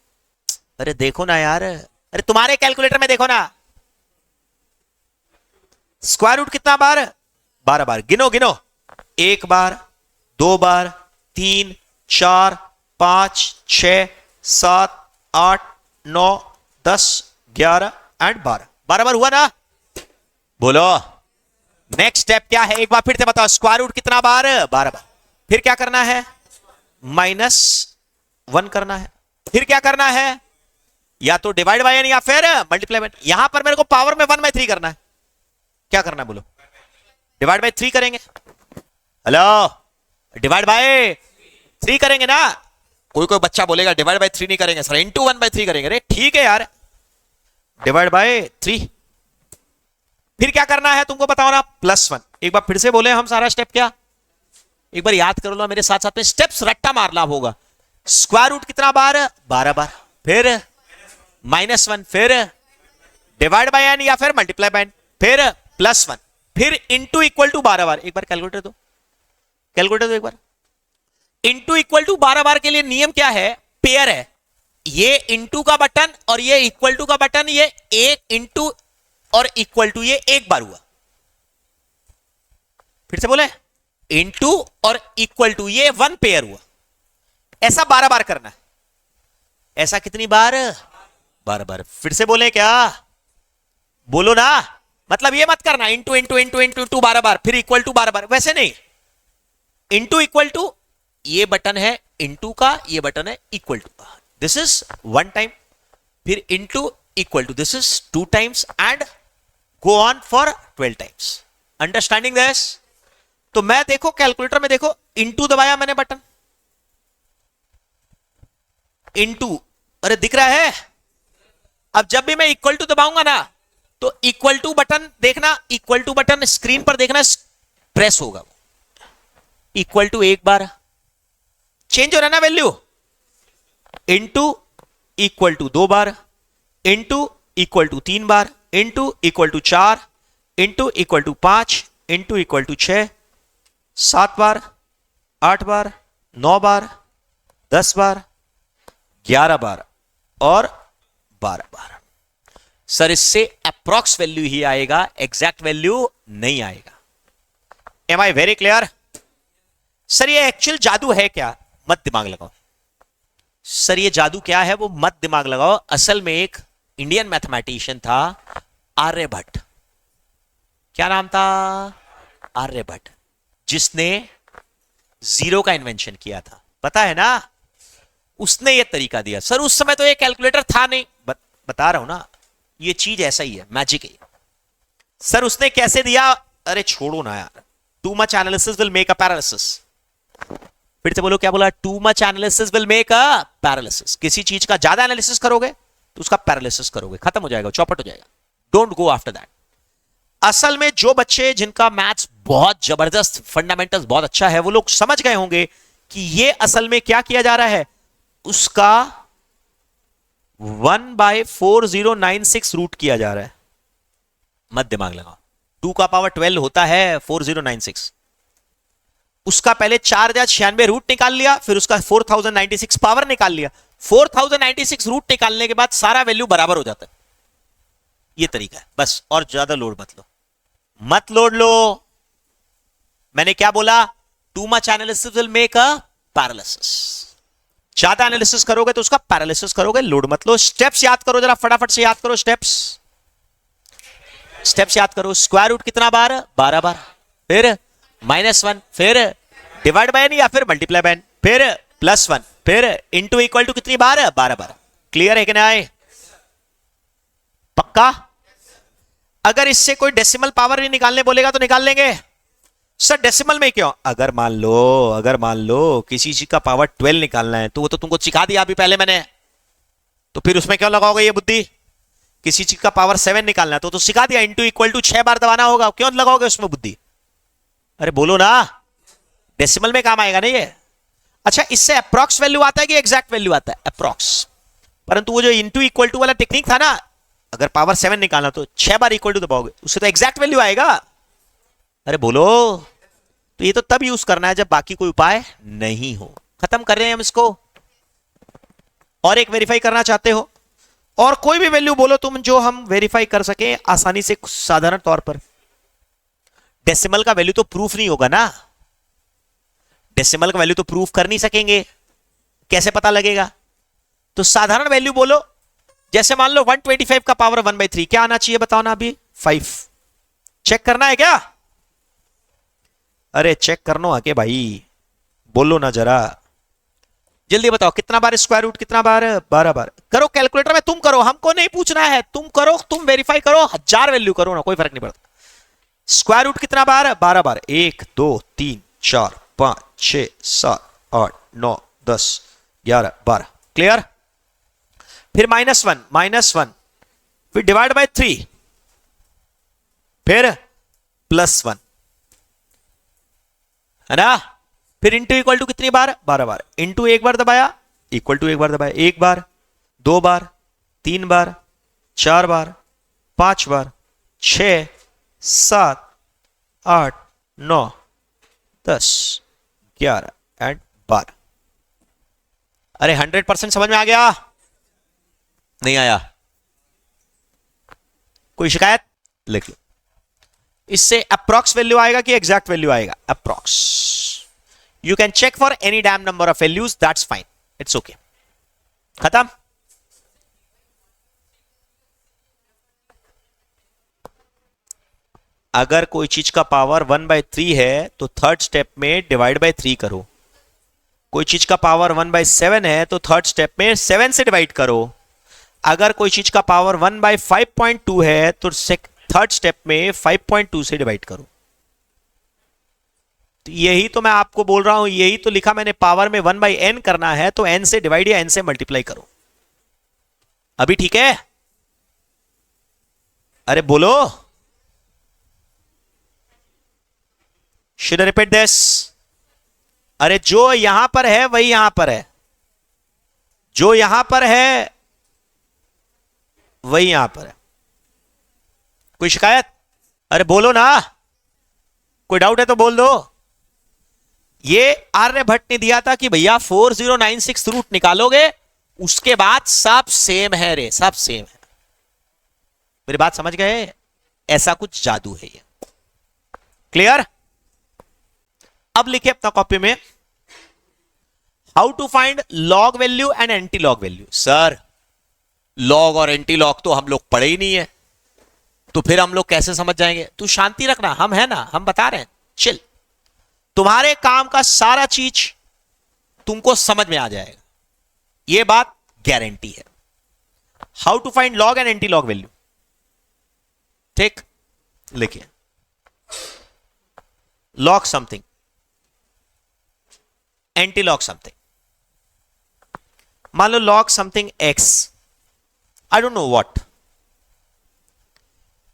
अरे देखो ना यार, अरे तुम्हारे कैलकुलेटर में देखो ना, स्क्वायर रूट कितना बार? 12 बार। गिनो गिनो, 1 बार, 2 बार, 3, 4, 5, 6, 7, 8, 9, 10, 11 एंड 12। 12 बार हुआ ना? बोलो नेक्स्ट स्टेप क्या है, एक बार फिर से बताओ, स्क्वायर रूट कितना बार? 12 बार। फिर क्या करना है? -1 करना है। फिर क्या करना है? या तो डिवाइड बाय n या फिर मल्टीप्लाई बाय n। यहां पर मेरे को पावर में 1/3 करना है। क्या करना है बोलो? डिवाइड बाय 3 करेंगे। हेलो, डिवाइड बाय 3 करेंगे ना? कोई कोई बच्चा बोलेगा डिवाइड बाय 3 नहीं करेंगे सर, इंटू 1/3 करेंगे। अरे ठीक है यार, डिवाइड बाय 3। फिर क्या करना है तुमको बताओ ना? +1। एक बार फिर से बोले हम सारा स्टेप, क्या एक बार याद कर लो मेरे साथ साथ में, स्टेप्स रट्टा मारना होगा। स्क्वायर रूट कितना बार? 12 बार। फिर -1, फिर डिवाइड बाय n या फिर मल्टीप्लाई बाय n, फिर +1, फिर इंटू इक्वल टू 12 बार। एक बार कैलकुलेटर दो, कैलकुलेटर दो एक बार। इंटू इक्वल टू 12 बार के लिए नियम क्या है? पेयर है। ये इंटू का बटन और ये इक्वल टू का बटन, ये एक इंटू और इक्वल टू, ये एक बार हुआ। फिर से बोले, इंटू और इक्वल टू, ये 1 पेयर हुआ। ऐसा 12 बार करना है। ऐसा कितनी बार? 12 बार। फिर से बोले क्या? बोलो ना, मतलब ये मत करना into into into into into 12 बार फिर इक्वल टू 12 बार, वैसे नहीं। इंटू इक्वल टू, ये बटन है इंटू का, ये बटन है इक्वल टू का। दिस इज 1 टाइम, फिर into equal to, this is 2 times and go on for 12 times. Understanding this? तो मैं देखो कैलकुलेटर में देखो, इंटू दबाया मैंने बटन, इंटू, अरे दिख रहा है? अब जब भी मैं इक्वल टू दबाऊंगा ना, तो इक्वल टू बटन देखना, इक्वल टू बटन स्क्रीन पर देखना प्रेस होगा। इक्वल टू 1 बार चेंज हो रहा है ना वैल्यू, इंटू इक्वल टू 2 बार, इंटू इक्वल टू 3 बार, into equal to 4, into equal to 5, into equal to 6, 7 बार, 8 बार, 9 बार, 10 बार, 11 बार और 12 बार। सर इससे अप्रॉक्स वैल्यू ही आएगा, एग्जैक्ट वैल्यू नहीं आएगा। Am I very clear? Sir ये एक्चुअल जादू है क्या? मत दिमाग लगाओ। सर ये जादू क्या है वो मत दिमाग लगाओ। असल में एक इंडियन मैथमेटिशियन था, आर्यभट्ट। क्या नाम था? आर्यभट्ट, जिसने जीरो का इन्वेंशन किया था, पता है ना? उसने ये तरीका दिया। सर उस समय तो ये कैलकुलेटर था नहीं, बता रहा हूं ना, ये चीज ऐसा ही है, मैजिक है। सर उसने कैसे दिया? अरे छोड़ो ना यार। Too much analysis will make a paralysis. फिर से बोलो, क्या बोला? Too much analysis will make a paralysis. किसी चीज का ज्यादा एनालिसिस करोगे तो उसका पैरालिसिस करोगे, खत्म हो जाएगा, चौपट हो जाएगा। Don't go after that. असल में जो बच्चे जिनका मैथ्स बहुत जबरदस्त, फंडामेंटल्स बहुत अच्छा है, वो लोग समझ गए होंगे कि ये असल में क्या किया जा रहा है, उसका 1/4096 रूट किया जा रहा है। मत दिमाग लगाओ। 2 का पावर 12 होता है 4096। उसका पहले 4,96 रूट निकाल लिया, फिर उसका 4096 पावर निकाल लिया। 4096 रूट निकालने के बाद सारा वैल्यू बराबर हो जाता है। ये तरीका है बस, और ज्यादा लोड मत लो, मत लोड लो। मैंने क्या बोला? Too much analysis will make a paralysis. ज्यादा एनालिसिस करोगे तो उसका पैरालिसिस करोगे, लोड मत लो। स्टेप्स याद करो जरा, फटाफट से याद करो स्टेप्स। स्टेप्स याद करो। स्क्वायर रूट कितना बार? 12 बार। फिर -1, फिर डिवाइड बाय n या फिर मल्टीप्लाई बाय n, फिर +1, फिर इंटू इक्वल टू कितनी बार? 12 बार। क्लियर है कि नहीं? पक्का? अगर इससे कोई डेसिमल पावर नहीं निकालने बोलेगा तो निकाल लेंगे। सर डेसिमल में क्यों? अगर मान लो किसी चीज का पावर 12 निकालना है, तो वो तो तुमको सिखा दिया अभी पहले मैंने, तो फिर उसमें क्यों लगाओगे ये बुद्धि? किसी चीज का पावर 7 निकालना है तो सिखा दिया, इंटू इक्वल टू 6 बार दबाना होगा, क्यों लगाओगे उसमें बुद्धि? अरे बोलो ना, डेसिमल में काम आएगा ना ये। अच्छा, इससे अप्रॉक्स वैल्यू आता है कि एग्जैक्ट वैल्यू आता है? अप्रॉक्स। परंतु वो जो इंटू इक्वल टू वाला टेक्निक था ना, अगर पावर 7 निकालना तो 6 बार इक्वल टू दबाओगे, उससे तो एग्जैक्ट वैल्यू आएगा। अरे बोलो, तो ये तो तब यूज करना है जब बाकी कोई उपाय नहीं हो। खत्म कर रहे हैं हम इसको। और एक वेरीफाई करना चाहते हो, और कोई भी वैल्यू बोलो तुम जो हम वेरीफाई कर सके आसानी से, साधारण तौर पर। डेसिमल का वैल्यू तो प्रूफ नहीं होगा ना, डेसिमल का वैल्यू तो प्रूफ कर नहीं सकेंगे, कैसे पता लगेगा? तो साधारण वैल्यू बोलो, जैसे मान लो 125 का पावर 1/3 क्या आना चाहिए बताओ ना अभी? 5। चेक करना है क्या? अरे चेक करना है के भाई, बोलो ना जरा जल्दी बताओ। कितना बार स्क्वायर रूट, कितना बार? 12 बार। करो कैलकुलेटर में, तुम करो, हमको नहीं पूछना है, तुम करो, तुम वेरीफाई करो, 1000 वैल्यू करो ना, कोई फर्क नहीं पड़ता। स्क्वायर रूट कितना बार? 12 बार। 1 2 3 4 5 6 7 8 9 10 11 12। क्लियर? फिर -1, फिर डिवाइड बाय 3, फिर +1, है ना? फिर इंटू इक्वल टू कितनी बार? 12 बार। इंटू एक बार दबाया, इक्वल टू एक बार दबाया, 1 बार, 2 बार, 3 बार, 4 बार, 5 बार, 6 7 8 9 10 11 एंड 12। अरे 100% समझ में आ गया? नहीं आया? कोई शिकायत? लिख लो। इससे अप्रॉक्स वैल्यू आएगा कि एग्जैक्ट वैल्यू आएगा? Approx. You can check for any damn number of values, that's fine, it's okay. खत्म? अगर कोई चीज का पावर 1/3 है तो थर्ड स्टेप में डिवाइड बाय 3 करो। कोई चीज का पावर 1/7 है तो थर्ड स्टेप में 7 से डिवाइड करो। अगर कोई चीज का पावर 1/5.2 है तो थर्ड स्टेप में 5.2 से डिवाइड करो। तो यही तो मैं आपको बोल रहा हूं, यही तो लिखा मैंने, पावर में 1/n करना है तो n से डिवाइड या n से मल्टीप्लाई करो। अभी ठीक है? अरे बोलो, शुड आई रिपीट दिस? अरे जो यहां पर है वही यहां पर है, जो यहां पर है वही यहां पर है। कोई शिकायत? अरे बोलो ना, कोई डाउट है तो बोल दो। ये आर्यभट्ट ने दिया था कि भैया 4096 रूट निकालोगे, उसके बाद सब सेम है रे, सब सेम है। मेरी बात समझ गए? ऐसा कुछ जादू है ये। क्लियर? अब लिखे अपना कॉपी में, how to find log value and anti log value. Sir log और एंटी लॉग तो हम लोग पढ़े ही नहीं है, तो फिर हम लोग कैसे समझ जाएंगे? तू शांति रखना, हम है ना, हम बता रहे हैं, चिल। तुम्हारे काम का सारा चीज तुमको समझ में आ जाएगा, यह बात गारंटी है। How to find log and anti log value. ठीक, लिखिए, log something, anti log something. मान लो log something x, I don't know what.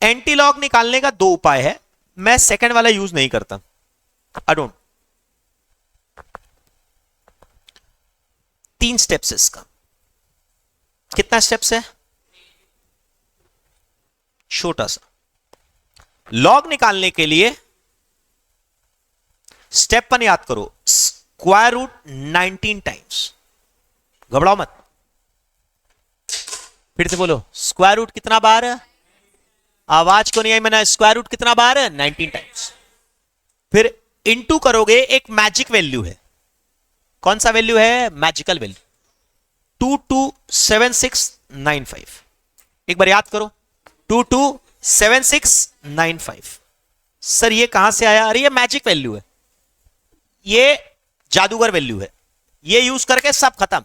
Anti log निकालने का 2 उपाय है, मैं सेकंड वाला यूज नहीं करता, आई डोंट। 3 स्टेप्स इसका। कितना स्टेप्स है? छोटा सा। लॉग निकालने के लिए स्टेप 1 याद करो, स्क्वायर रूट 19 टाइम्स। घबराओ मत, फिर से बोलो, स्क्वायर रूट कितना बार? आवाज को नहीं आई मैंने, स्क्वायर रूट कितना बार? 19 टाइम्स। फिर इनटू करोगे, एक मैजिक वैल्यू है। कौन सा वैल्यू है? Magical value, 227695। एक बार याद करो, 227695। सर ये कहां से आया? अरे ये मैजिक वैल्यू है, ये जादूगर वैल्यू है, ये यूज करके सब खत्म।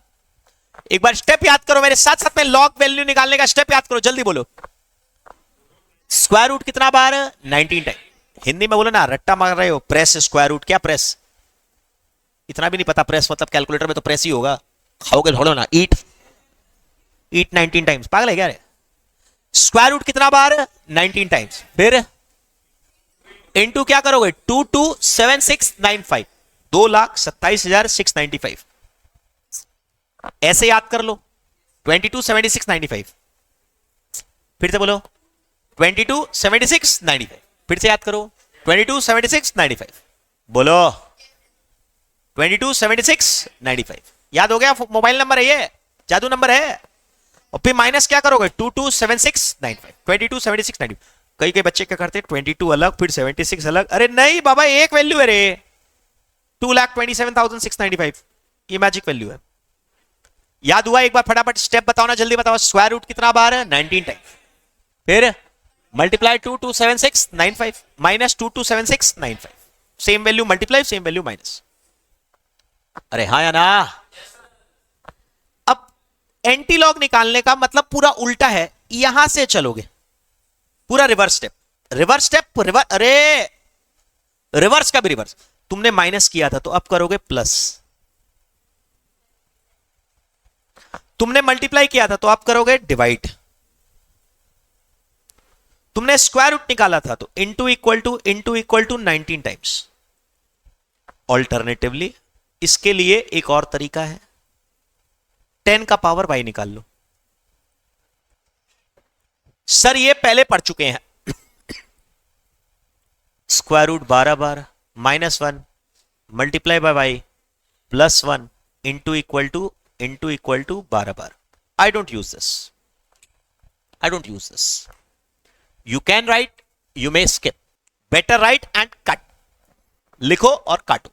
एक बार स्टेप याद करो मेरे साथ साथ में, लॉग वैल्यू निकालने का स्टेप याद करो, जल्दी बोलो। स्क्वायर रूट कितना बार? 19 टाइम। हिंदी में बोलो ना, रट्टा मार रहे हो। प्रेस स्क्वायर रूट, क्या प्रेस? इतना भी नहीं पता प्रेस मतलब? कैलकुलेटर में तो प्रेस ही होगा, खाओगे थोड़ो ना। ईट 19 टाइम्स, पागल है क्या रे? स्क्वायर रूट कितना बार? 19 टाइम्स। फिर इनटू क्या करोगे? 227695, 2,27,695। ऐसे याद कर लो, 227695। फिर से बोलो, 227695। फिर से याद करो, 227695। बोलो 22 76 95। याद हो गया? मोबाइल नंबर है ये, जादू नंबर है। और फिर माइनस क्या करोगे? 22 76 95, 22 76 95। कई कई बच्चे क्या करते हैं 22 अलग फिर 76 अलग। अरे नहीं बाबा, एक वैल्यू है रे, 2,27,695। ये मैजिक वैल्यू है। याद हुआ? एक बार फटाफट स्टेप बताओ ना, जल्दी बताओ। स्क्वायर रूट कितना बार है? 19 टाइम। फिर multiply 227695 minus 227695। Same value multiply, same value minus. अरे हाँ या ना? अब एंटी लॉग निकालने का मतलब पूरा उल्टा है। यहां से चलोगे पूरा reverse step, reverse step, reverse. अरे रिवर्स का भी रिवर्स। तुमने माइनस किया था तो अब करोगे प्लस, तुमने मल्टीप्लाई किया था तो आप करोगे डिवाइड, तुमने स्क्वायर रूट निकाला था तो into equal to 19 times. Alternatively इसके लिए एक और तरीका है, 10 का पावर बाई निकाल लो। सर ये पहले पढ़ चुके हैं। स्क्वायर रूट 12 बार minus 1 multiply by by plus 1 into equal to 12 बार। I don't use this, I don't use this. You can write, you may skip, better write and cut. लिखो और काटो।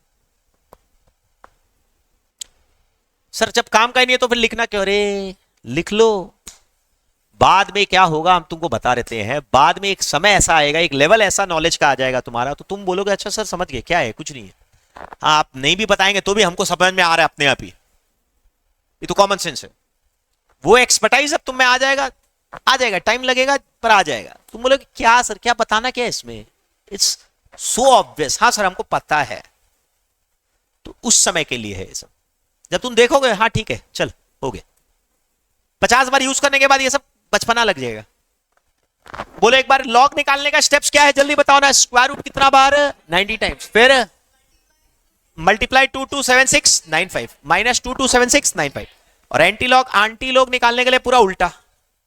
सर जब काम का ही नहीं है तो फिर लिखना क्यों? रे लिख लो, बाद में क्या होगा हम तुमको बता देते हैं। बाद में एक समय ऐसा आएगा, एक लेवल ऐसा नॉलेज का आ जाएगा तुम्हारा, तो तुम बोलोगे अच्छा सर समझ गए, क्या है कुछ नहीं है। हाँ, आप नहीं भी बताएंगे तो भी हमको समझ में आ रहा है अपने आप ही, ये तो कॉमन सेंस है। वो एक्सपर्टाइज अब तुम में आ जाएगा, आ जाएगा, टाइम लगेगा पर आ जाएगा। तुम बोलोगे क्या सर, क्या बताना क्या है इसमें, इट्स सो ऑब्वियस। हाँ सर हमको पता है, तो उस समय के लिए है ये सब। जब तुम देखोगे हाँ ठीक है चल हो गया, 50 बार यूज करने के बाद ये सब बचपना लग जाएगा। बोलो एक बार लॉग निकालने का स्टेप्स क्या है, जल्दी बताओ ना। स्क्वायर रूट कितना बार? 90 टाइम्स। फिर मल्टीप्लाई 227695 माइनस 227695। और एंटी लॉग निकालने के लिए पूरा उल्टा,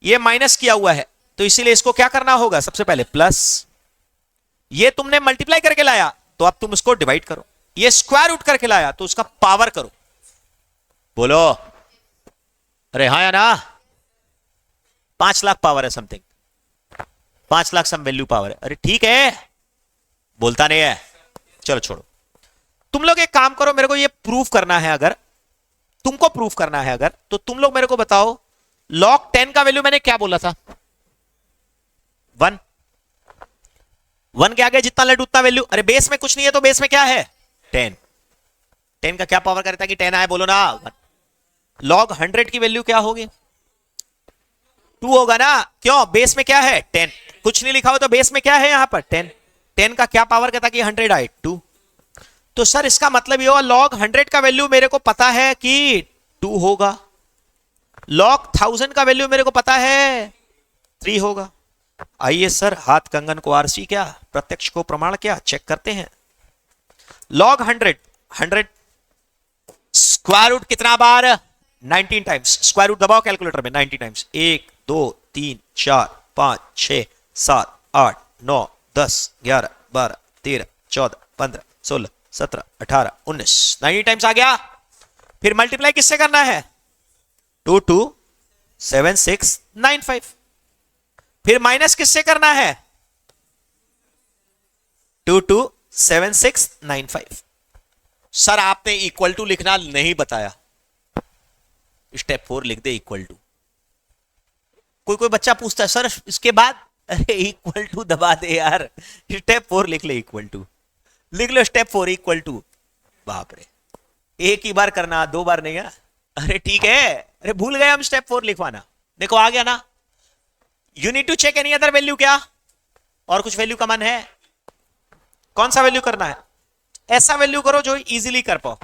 ये माइनस किया हुआ है तो इसीलिए इसको क्या करना होगा? सबसे पहले प्लस। ये तुमने मल्टीप्लाई करके लाया तो अब तुम उसको डिवाइड करो। ये स्क्वायर रूट करके लाया तो उसका पावर करो। बोलो अरे हाँ या ना? 5 लाख पावर है something, 5 lakh some value power है। अरे ठीक है, बोलता नहीं है, चलो छोड़ो। तुम लोग एक काम करो, मेरे को ये प्रूफ करना है, अगर तुमको प्रूफ करना है अगर, तो तुम लोग मेरे को बताओ लॉग 10 का वैल्यू मैंने क्या बोला था? 1। 1 के आगे जितना लेट उतना वैल्यू। अरे बेस में कुछ नहीं है तो बेस में क्या है? 10। 10 का क्या पावर करता है कि 10 आए? बोलो ना। 1। लॉग 100 की वैल्यू क्या होगी? 2 होगा ना। क्यों? बेस में क्या है? 10। कुछ नहीं लिखा हो तो बेस में क्या है यहां पर? 10। 10 का क्या पावर कहता कि 100 आए? 2। तो सर इसका मतलब ये होगा लॉग 100 का वैल्यू मेरे को पता है कि 2 होगा, लॉग 1000 का वैल्यू मेरे को पता है 3 होगा। आइए सर हाथ कंगन को आरसी क्या, प्रत्यक्ष को प्रमाण क्या, चेक करते हैं। लॉग 100 स्क्वायर रूट कितना बार? 19 टाइम्स। स्क्वायर रूट दबाओ कैलकुलेटर में, 19 टाइम्स। 1 2 3 4 5 6 7 8 9 10 11 12 13 14 15 16 17 18 19 90 टाइम्स आ गया। फिर मल्टीप्लाई किससे करना है? 227695। फिर माइनस किससे करना है? 227695। सर आपने इक्वल टू लिखना नहीं बताया, स्टेप 4 लिख दे इक्वल टू। कोई कोई बच्चा पूछता है सर इसके बाद, अरे इक्वल टू दबा दे यार, स्टेप 4 लिख ले, इक्वल टू लिख लो, स्टेप 4 इक्वल टू। बाप रे, एक ही बार करना, 2 बार नहीं है। अरे ठीक है, अरे भूल गए हम स्टेप 4 लिखवाना। देखो आ गया ना। You need to check any other value. क्या और कुछ वैल्यू का मन है? कौन सा वैल्यू करना है? ऐसा वैल्यू करो जो इजीली कर पाओ।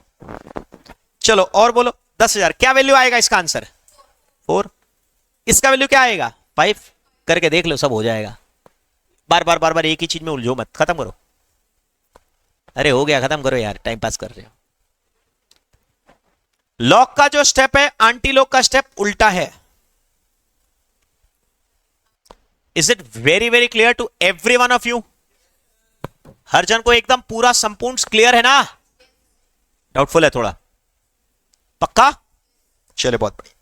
चलो और बोलो 10,000 क्या वैल्यू आएगा इसका आंसर? 4। इसका वैल्यू क्या आएगा? 5। करके देख लो, सब हो जाएगा। बार बार एक ही चीज में उलझो मत, खत्म करो। अरे हो गया, खत्म करो यार, टाइम पास कर रहे हो। लॉग का जो स्टेप है एंटी लॉग का स्टेप उल्टा है। Is it very very clear to every one of you? हर जन को एकदम पूरा संपूर्ण क्लियर है ना? डाउटफुल है थोड़ा? पक्का? चले, बहुत बढ़िया।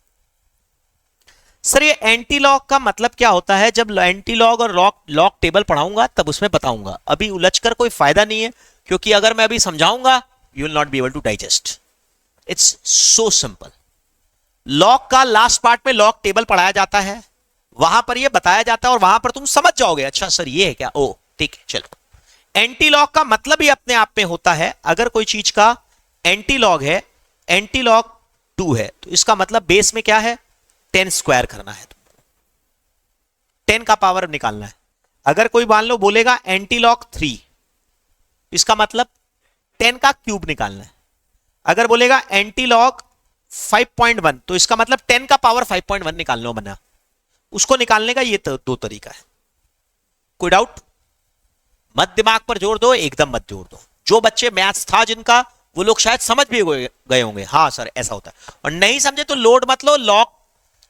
सर ये एंटी लॉग का मतलब क्या होता है? जब एंटी लॉग और लॉग टेबल पढ़ाऊंगा तब उसमें बताऊंगा, अभी उलझकर कोई फायदा नहीं है, क्योंकि अगर मैं अभी समझाऊंगा you will not be able to digest. It's so simple. Log का लास्ट पार्ट में लॉग टेबल पढ़ाया जाता है, वहां पर ये बताया जाता है और वहां पर तुम समझ जाओगे, अच्छा सर ये है क्या, ओ ठीक है चलो। एंटी लॉग का मतलब ही अपने आप में होता है, अगर कोई चीज का एंटी लॉग है, एंटी लॉग 2 है, तो इसका मतलब बेस में क्या है, 10 स्क्वायर करना है, 10 का पावर निकालना है। अगर कोई मान लो बोलेगा एंटी लॉग 3, इसका मतलब 10 का क्यूब निकालना है। अगर बोलेगा एंटी लॉग 5.1, तो इसका मतलब 10 का पावर 5.1 निकालना बना। उसको निकालने का ये दो तरीका है। कोई डाउट? मत दिमाग पर जोर दो, एकदम मत जोर दो। जो बच्चे मैथ्स था जिनका, वो लोग शायद समझ भी गए होंगे, हाँ सर ऐसा होता है। और नहीं समझे तो लोड मत लो, लॉग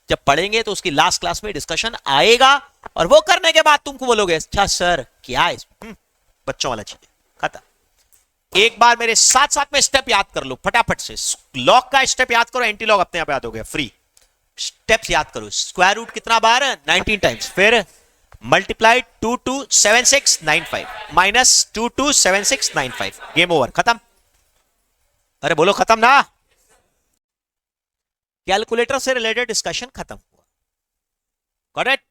जब पढ़ेंगे तो उसकी लास्ट क्लास में डिस्कशन आएगा, और वो करने के बाद तुमको बोलोगे अच्छा सर क्या है इसमें, बच्चों वाला चीज खत्म। एक बार मेरे साथ साथ में स्टेप याद कर लो फटाफट से। लॉग का स्टेप याद करो, एंटी लॉग अपने आप याद हो गया, फ्री। स्टेप्स याद करो। स्क्वायर रूट कितना बार? 19 टाइम्स। फिर मल्टीप्लाई 227695 माइनस 227695, गेम ओवर, खत्म। अरे बोलो खत्म ना? कैलकुलेटर से रिलेटेड डिस्कशन खत्म हुआ। करेक्ट?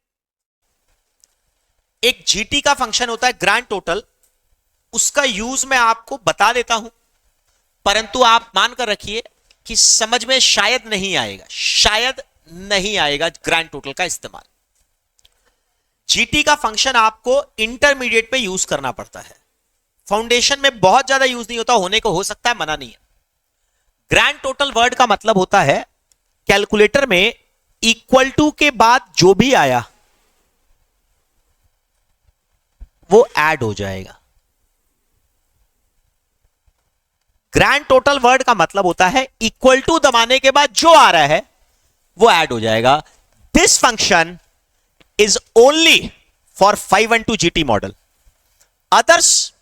एक जीटी का फंक्शन होता है ग्रैंड टोटल, उसका यूज मैं आपको बता देता हूं, परंतु आप मानकर रखिए कि समझ में शायद नहीं आएगा, शायद नहीं आएगा ग्रैंड टोटल का इस्तेमाल। जीटी का फंक्शन आपको इंटरमीडिएट पे यूज करना पड़ता है, फाउंडेशन में बहुत ज्यादा यूज नहीं होता, होने को हो सकता है, मना नहीं है। ग्रैंड टोटल वर्ड का मतलब होता है कैलकुलेटर में इक्वल टू के बाद जो भी आया वो ऐड हो जाएगा। ग्रैंड टोटल वर्ड का मतलब होता है इक्वल टू दबाने के बाद जो आ रहा है वो ऐड हो जाएगा। This function is only for 512 GT model, others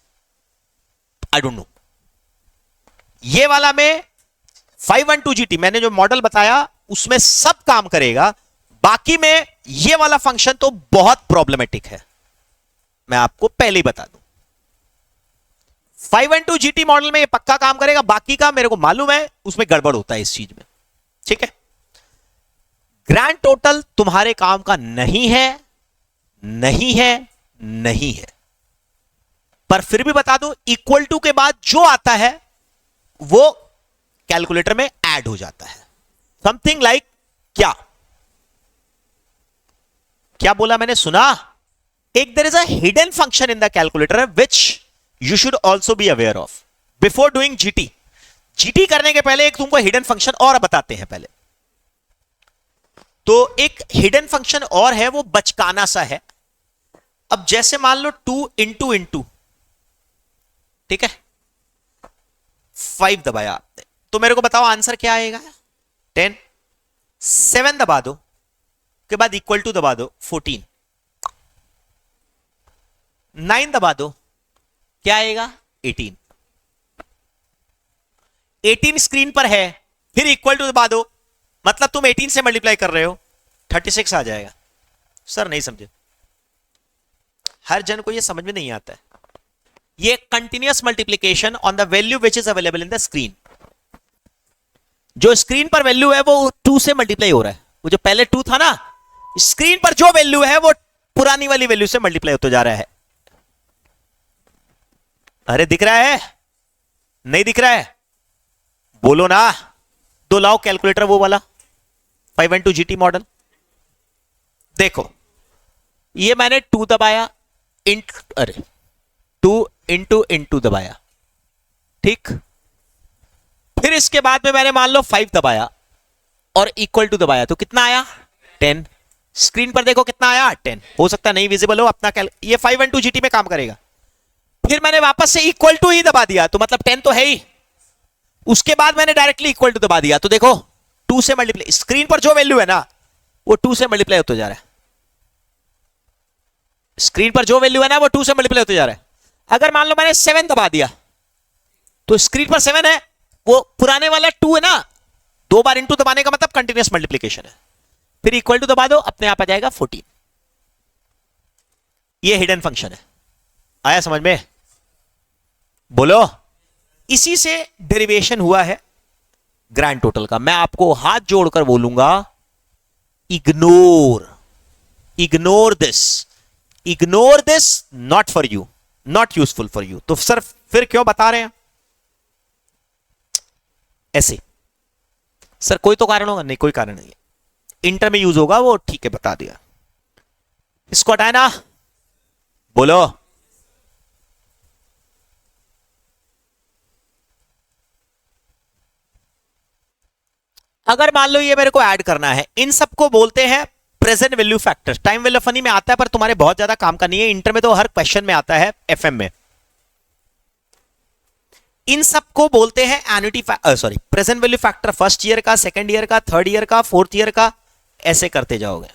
I don't no. ये वाला में 512 GT मैंने जो मॉडल बताया उसमें सब काम करेगा, बाकी में ये वाला फंक्शन तो बहुत प्रॉब्लमेटिक है, मैं आपको पहले ही बता दूं। 512 GT मॉडल में ये पक्का काम करेगा, बाकी का मेरे को मालूम है उसमें गड़बड़ होता है इस चीज में, ठीक है। ग्रैंड टोटल तुम्हारे काम का नहीं है, नहीं है, नहीं है, पर फिर भी बता दो इक्वल टू के बाद जो आता है वो कैलकुलेटर में ऐड हो जाता है। समथिंग लाइक क्या क्या बोला मैंने, सुना? एक there is a hidden function in the calculator which you should also be aware of before doing GT. GT करने के पहले एक तुमको हिडन फंक्शन और बताते हैं पहले। तो एक हिडन फंक्शन और है, वो बचकाना सा है। अब जैसे मान लो 2 इंटू इंटू, ठीक है, 5 दबाया आपने, तो मेरे को बताओ आंसर क्या आएगा? 10। 7 दबा दो, के बाद इक्वल टू दबा दो 14। 9 दबा दो, क्या आएगा? 18। 18 स्क्रीन पर है, फिर इक्वल टू दबा दो, मतलब तुम 18 से मल्टीप्लाई कर रहे हो, 36 आ जाएगा। सर नहीं समझे, हर जन को यह समझ में नहीं आता है। ये continuous multiplication on the value which is available in the screen. जो स्क्रीन पर वैल्यू है वो 2 से मल्टीप्लाई हो रहा है, वो जो पहले 2 था ना, स्क्रीन पर जो वैल्यू है वो पुरानी वाली वैल्यू से मल्टीप्लाई होता जा रहा है। अरे दिख रहा है? नहीं दिख रहा है? बोलो ना। तो लाओ कैलकुलेटर वो वाला 512 GT मॉडल। देखो ये मैंने 2 दबाया, अरे 2 इंटू इंटू दबाया, ठीक। फिर इसके बाद में मैंने मान लो 5 दबाया और इक्वल टू दबाया, तो कितना आया? 10। स्क्रीन पर देखो कितना आया? 10। हो सकता है नहीं विजिबल हो अपना, ये 512 GT में काम करेगा। फिर मैंने वापस से इक्वल टू ही दबा दिया, तो मतलब 10 तो है ही। उसके बाद मैंने डायरेक्टली इक्वल टू दबा दिया, तो देखो 2 से मल्टीप्लाई, स्क्रीन पर जो वैल्यू है ना वो 2 से मल्टीप्लाई होते जा रहा है। स्क्रीन पर जो वैल्यू है ना वो 2 से मल्टीप्लाई होते जा रहा है। अगर मान लो मैंने 7 दबा दिया तो स्क्रीन पर 7 है, वो पुराने वाला 2 है ना, 2 बार इंटू दबाने का मतलब कंटिन्यूअस मल्टीप्लीकेशन है, फिर इक्वल टू दबा दो, अपने आप आ जाएगा 14। ये हिडन फंक्शन है। आया समझ में? बोलो। इसी से डेरिवेशन हुआ है ग्रैंड टोटल का। मैं आपको हाथ जोड़कर बोलूंगा, ignore this, not for you, not useful for you. तो सर फिर क्यों बता रहे हैं ऐसे? सर कोई तो कारण होगा? नहीं, कोई कारण नहीं है, इंटर में यूज होगा वो, ठीक है बता दिया। इसको हटाए ना, बोलो। अगर मान लो ये मेरे को ऐड करना है, इन सबको बोलते हैं present value factor. Time value funny में आता है पर तुम्हारे बहुत ज्यादा काम का नहीं है, इंटर में तो हर क्वेश्चन में आता है, एफएम में। इन सबको बोलते हैं annuity sorry present value factor. First year का, सेकंड ईयर का, थर्ड ईयर का, फोर्थ ईयर का, ऐसे करते जाओगे,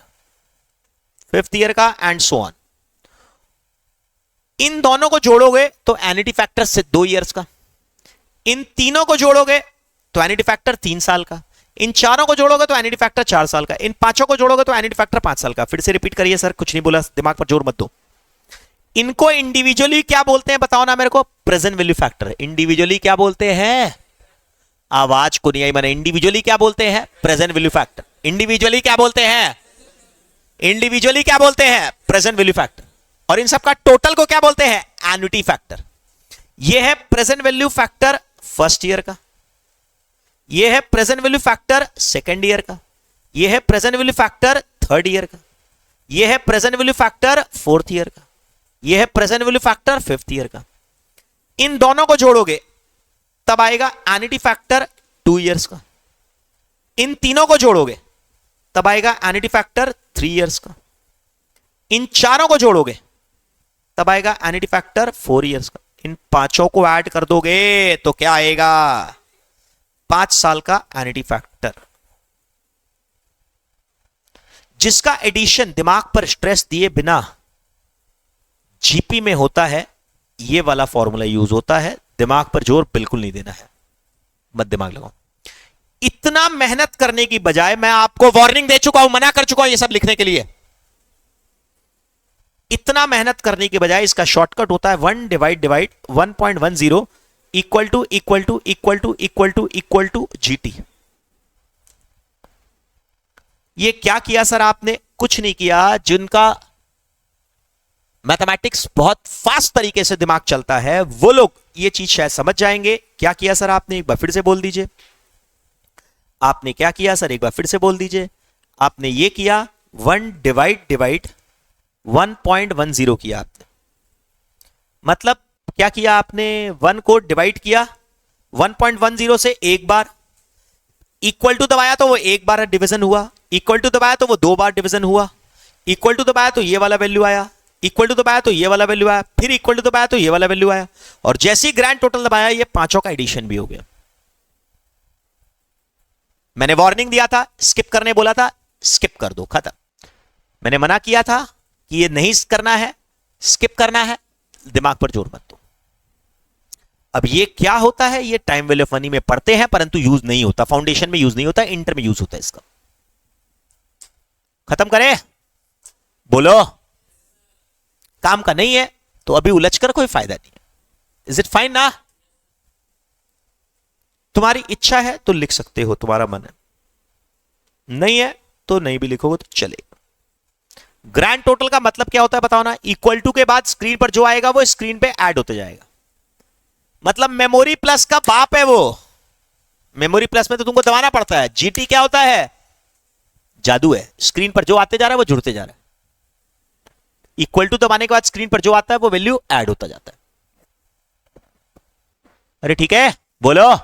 फिफ्थ ईयर का एंड सो ऑन। इन दोनों को जोड़ोगे तो एन्युटी फैक्टर से 2 इयर्स का, इन तीनों को जोड़ोगे तो एन्युटी फैक्टर 3 साल का, इन चारों को जोड़ोगे तो एन्युटी फैक्टर 4 साल का, इन पांचों को जोड़ोगे तो एन्युटी फैक्टर 5 साल का। फिर से रिपीट करिए सर, कुछ नहीं बोला, दिमाग पर जोर मत दो। इनको इंडिविजुअली क्या बोलते हैं बताओ ना मेरे को? Present value factor. इंडिविजुअली क्या बोलते हैं? आवाज को नहीं आई मैंने। इंडिविजुअली क्या बोलते हैं? Present value factor. इंडिविजुअली क्या बोलते हैं? इंडिविजुअली क्या बोलते हैं? Present value factor. और इन सबका टोटल को क्या बोलते हैं? Annuity factor. यह है present value factor first year का, यह है present value factor second year का, यह है present value factor third year का, यह है present value factor fourth year का, यह है present value factor fifth year का। इन दोनों को जोड़ोगे तब आएगा एन्युटी फैक्टर 2 इयर्स का। इन तीनों को जोड़ोगे तब आएगा एन्युटी फैक्टर 3 इयर्स का। इन चारों को जोड़ोगे तब आएगा एन्युटी फैक्टर 4 इयर्स का। इन पांचों को ऐड कर दोगे तो क्या आएगा? 5 साल का एन्युटी फैक्टर, जिसका एडिशन दिमाग पर स्ट्रेस दिए बिना जीपी में होता है। ये वाला फॉर्मूला यूज होता है, दिमाग पर जोर बिल्कुल नहीं देना है, मत दिमाग लगाओ। इतना मेहनत करने की बजाय, मैं आपको वार्निंग दे चुका हूं, मना कर चुका हूं ये सब लिखने के लिए। इतना मेहनत करने के बजाय इसका शॉर्टकट होता है 1 divide 1.10 equal to equal to equal to equal to equal to GT. ये क्या किया सर आपने? कुछ नहीं किया। जिनका मैथमेटिक्स बहुत फास्ट तरीके से दिमाग चलता है वो लोग ये चीज शायद समझ जाएंगे। क्या किया सर आपने? एक बार फिर से बोल दीजिए। आपने क्या किया सर? एक बार फिर से बोल दीजिए। आपने ये किया 1 डिवाइड 1.10 किया आपने। मतलब क्या किया आपने? 1 को डिवाइड किया 1.10 से एक बार, इक्वल टू दबाया तो वो एक बार डिवीजन हुआ, इक्वल टू दबाया तो वो 2 बार डिवीजन हुआ, इक्वल टू दबाया तो ये वाला वैल्यू आया, इक्वल टू दबाया तो ये वाला वैल्यू आया, फिर इक्वल टू दबाया तो ये वाला वैल्यू आया, और जैसे ही ग्रैंड टोटल दबाया ये पांचों का एडिशन भी हो गया। मैंने वार्निंग दिया था, स्किप करने बोला था, स्किप कर दो, खत्म। मैंने मना किया था कि ये नहीं करना है, स्किप करना है, दिमाग पर जोर मत दो। अब ये क्या होता है? ये टाइम वैल्यू ऑफ मनी में पढ़ते हैं परंतु यूज नहीं होता, फाउंडेशन में यूज नहीं होता, इंटर में यूज होता है इसका। खत्म करें? बोलो। काम का नहीं है तो अभी उलझकर कोई फायदा नहीं है। इज इट फाइन ना? तुम्हारी इच्छा है तो लिख सकते हो, तुम्हारा मन है, नहीं है तो नहीं भी लिखोगे तो चलेगा। ग्रैंड टोटल का मतलब क्या होता है बताओ ना? इक्वल टू के बाद स्क्रीन पर जो आएगा वो स्क्रीन पे ऐड होते जाएगा। मतलब मेमोरी प्लस का बाप है वो। मेमोरी प्लस में तो तुमको दबाना पड़ता है। जीटी क्या होता है? जादू है। स्क्रीन पर जो आते जा रहा है वो जुड़ते जा रहा है। इक्वल टू दबाने के बाद स्क्रीन पर जो आता है वो वैल्यू ऐड होता जाता है। अरे ठीक है, बोलो।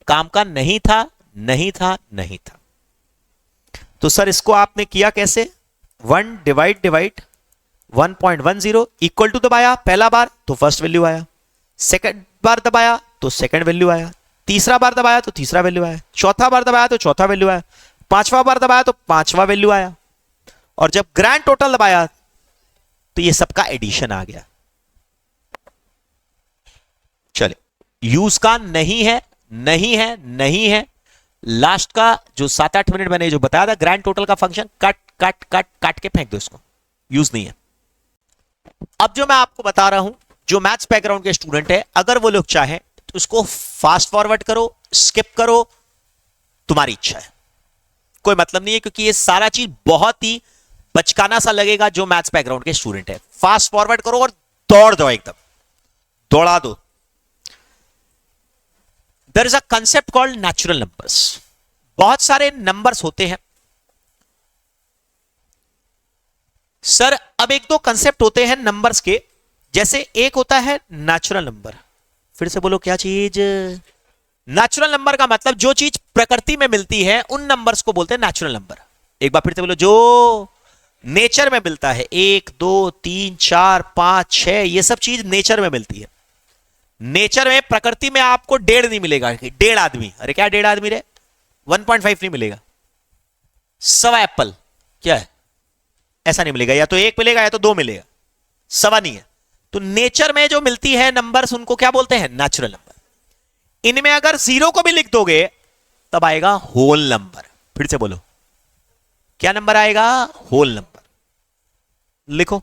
काम का नहीं था, नहीं था, नहीं था। तो सर इसको आपने किया कैसे? 1 डिवाइड 1.10 इक्वल टू दबाया पहला बार तो फर्स्ट वैल्यू आया, सेकंड बार दबाया तो सेकंड वैल्यू आया, तीसरा बार दबाया तो तीसरा वैल्यू आया, चौथा बार दबाया तो चौथा वैल्यू आया, पांचवा बार दबाया तो पांचवा वैल्यू आया, और जब ग्रैंड टोटल दबाया तो ये सबका एडिशन आ गया। यूज का नहीं है, नहीं है, नहीं है। लास्ट का जो 7-8 मिनट मैंने जो बताया था ग्रैंड टोटल का फंक्शन, कट कट कट काट के फेंक दो इसको, यूज नहीं है। अब जो मैं आपको बता रहा हूं, जो मैथ्स बैकग्राउंड के स्टूडेंट है, अगर वो लोग चाहे तो उसको फास्ट फॉरवर्ड करो, स्किप करो, तुम्हारी इच्छा है, कोई मतलब नहीं है, क्योंकि ये सारा चीज बहुत ही बचकाना सा लगेगा जो मैथ्स बैकग्राउंड के स्टूडेंट है। फास्ट फॉरवर्ड करो और दौड़ दो, एकदम दौड़ा दो। There is a concept called natural numbers. बहुत सारे नंबर्स होते हैं सर। अब एक दो कंसेप्ट होते हैं नंबर्स के, जैसे एक होता है नेचुरल नंबर। फिर से बोलो, क्या चीज? नेचुरल नंबर का मतलब जो चीज प्रकृति में मिलती है उन नंबर्स को बोलते हैं नेचुरल नंबर। एक बार फिर से बोलो, जो नेचर में मिलता है, 1 2 3 4 5 6, ये सब चीज नेचर में मिलती है। नेचर में, प्रकृति में आपको 1.5 नहीं मिलेगा, 1.5 आदमी, अरे क्या 1.5 आदमी रे, 1.5 नहीं मिलेगा। 1.25 एप्पल क्या है, ऐसा नहीं मिलेगा, या तो 1 मिलेगा या तो 2 मिलेगा, 1.25 नहीं है। तो नेचर में जो मिलती है नंबर्स, उनको क्या बोलते हैं? Natural number. इनमें अगर 0 को भी लिख दोगे तब आएगा होल नंबर। फिर से बोलो, क्या नंबर आएगा? Whole number. लिखो,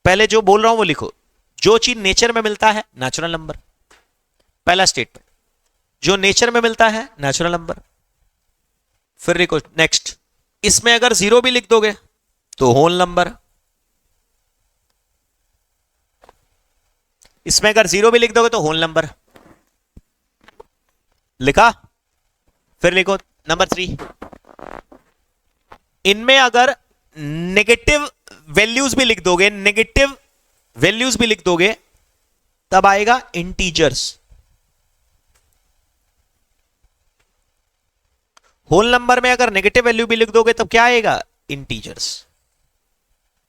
पहले जो बोल रहा हूं वो लिखो। जो चीज नेचर में मिलता है नेचुरल नंबर, पहला स्टेटमेंट, जो नेचर में मिलता है नेचुरल नंबर। फिर लिखो नेक्स्ट, इसमें अगर 0 भी लिख दोगे तो होल नंबर। इसमें अगर 0 भी लिख दोगे तो होल नंबर। लिखा? फिर लिखो नंबर 3, इनमें अगर नेगेटिव वैल्यूज भी लिख दोगे, नेगेटिव वैल्यूज भी लिख दोगे तब आएगा इंटीजर्स। होल नंबर में अगर नेगेटिव वैल्यू भी लिख दोगे तब क्या आएगा? इंटीजर्स।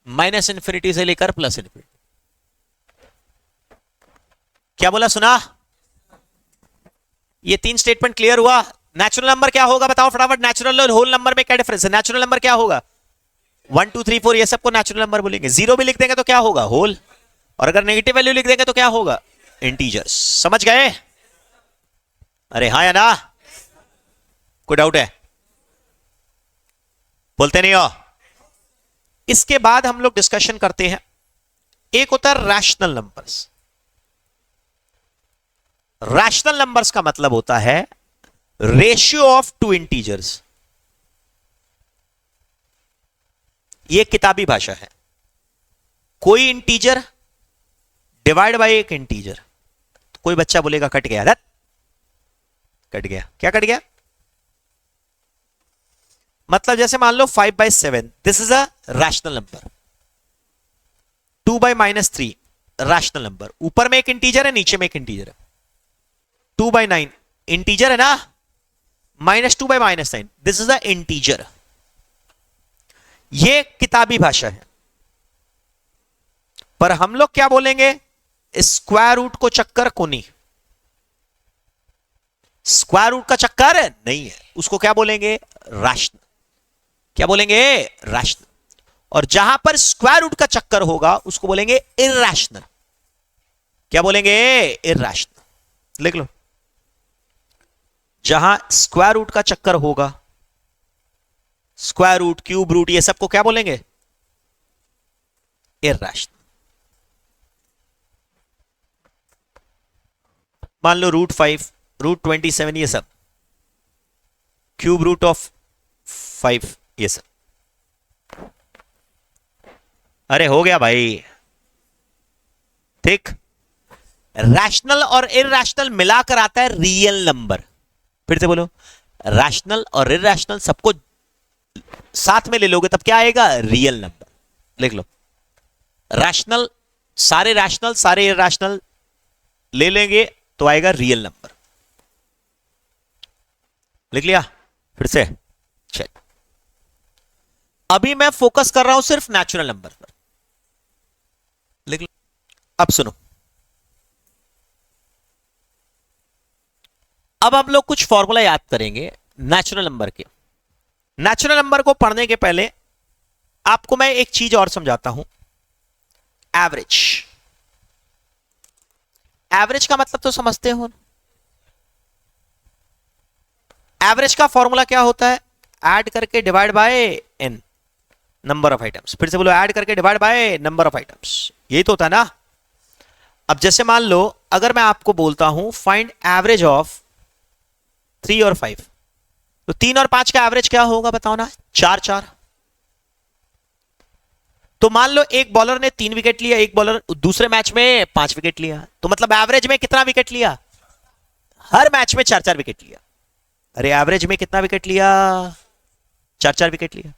-इन्फिनिटी से लेकर +इन्फिनिटी। क्या बोला, सुना? ये 3 स्टेटमेंट क्लियर हुआ? नेचुरल नंबर क्या होगा बताओ फटाफट। नेचुरल और होल नंबर में क्या डिफरेंस है? नेचुरल नंबर क्या होगा? 1 2 3 4 ये सबको नेचुरल नंबर बोलेंगे। 0 भी लिख देंगे तो क्या होगा? होल। और अगर नेगेटिव वैल्यू लिख देंगे तो क्या होगा? इंटीजर्स। समझ गए? अरे हाँ या ना? कोई डाउट है? बोलते नहीं हो? इसके बाद हम लोग डिस्कशन करते हैं, एक होता है रैशनल नंबर्स। रैशनल नंबर्स का मतलब होता है रेशियो ऑफ 2 इंटीजर्स। ये किताबी भाषा है। कोई इंटीजर डिवाइड बाय एक इंटीजर। तो कोई बच्चा बोलेगा कट गया, दैट कट गया। क्या कट गया? मतलब जैसे मान लो 5/7, this is a rational number. 2/-3 rational number. ऊपर में एक इंटीजर है, नीचे में एक इंटीजर है। 2/9 इंटीजर है ना, -2/-9, दिस इज अ इंटीजर। ये किताबी भाषा है। पर हम लोग क्या बोलेंगे? स्क्वायर रूट को चक्कर कोनी। स्क्वायर रूट का चक्कर नहीं है, उसको क्या बोलेंगे? रैशनल। क्या बोलेंगे? रैशनल। और जहां पर स्क्वायर रूट का चक्कर होगा उसको बोलेंगे इरैशनल। क्या बोलेंगे? इरैशनल। लिख लो, जहां स्क्वायर रूट का चक्कर होगा, स्क्वायर रूट, क्यूब रूट, ये सबको क्या बोलेंगे? इरैशनल। मान लो √5, √27, ये सब, क्यूब रूट ऑफ 5, ये सब। अरे हो गया भाई, ठीक। रैशनल और इरैशनल मिलाकर आता है रियल नंबर। फिर से बोलो, रैशनल और इरैशनल सबको साथ में ले लोगे तब क्या आएगा? Real number. लिख लो, रैशनल, सारे रैशनल सारे इरैशनल ले लेंगे तो आएगा रियल नंबर। लिख लिया? फिर से चल। अभी मैं फोकस कर रहा हूं सिर्फ नेचुरल नंबर पर। लिख लो। अब सुनो, अब हम लोग कुछ फॉर्मूला याद करेंगे नेचुरल नंबर के। नेचुरल नंबर को पढ़ने के पहले आपको मैं एक चीज और समझाता हूं, एवरेज। एवरेज का मतलब तो समझते हो, एवरेज का फॉर्मूला क्या होता है, ऐड करके divide by n, number of items. फिर से बोलो, ऐड करके divide by number of items, यही तो होता है ना। अब जैसे मान लो अगर मैं आपको बोलता हूं फाइंड एवरेज ऑफ 3 और 5, तो 3 और 5 का एवरेज क्या होगा बताओ ना, 4 4। तो मान लो एक बॉलर ने 3 विकेट लिया, एक बॉलर दूसरे मैच में 5 विकेट लिया, तो मतलब एवरेज में कितना विकेट लिया, हर मैच में 4 4 विकेट लिया। अरे एवरेज में कितना विकेट लिया, 4 4 विकेट लिया।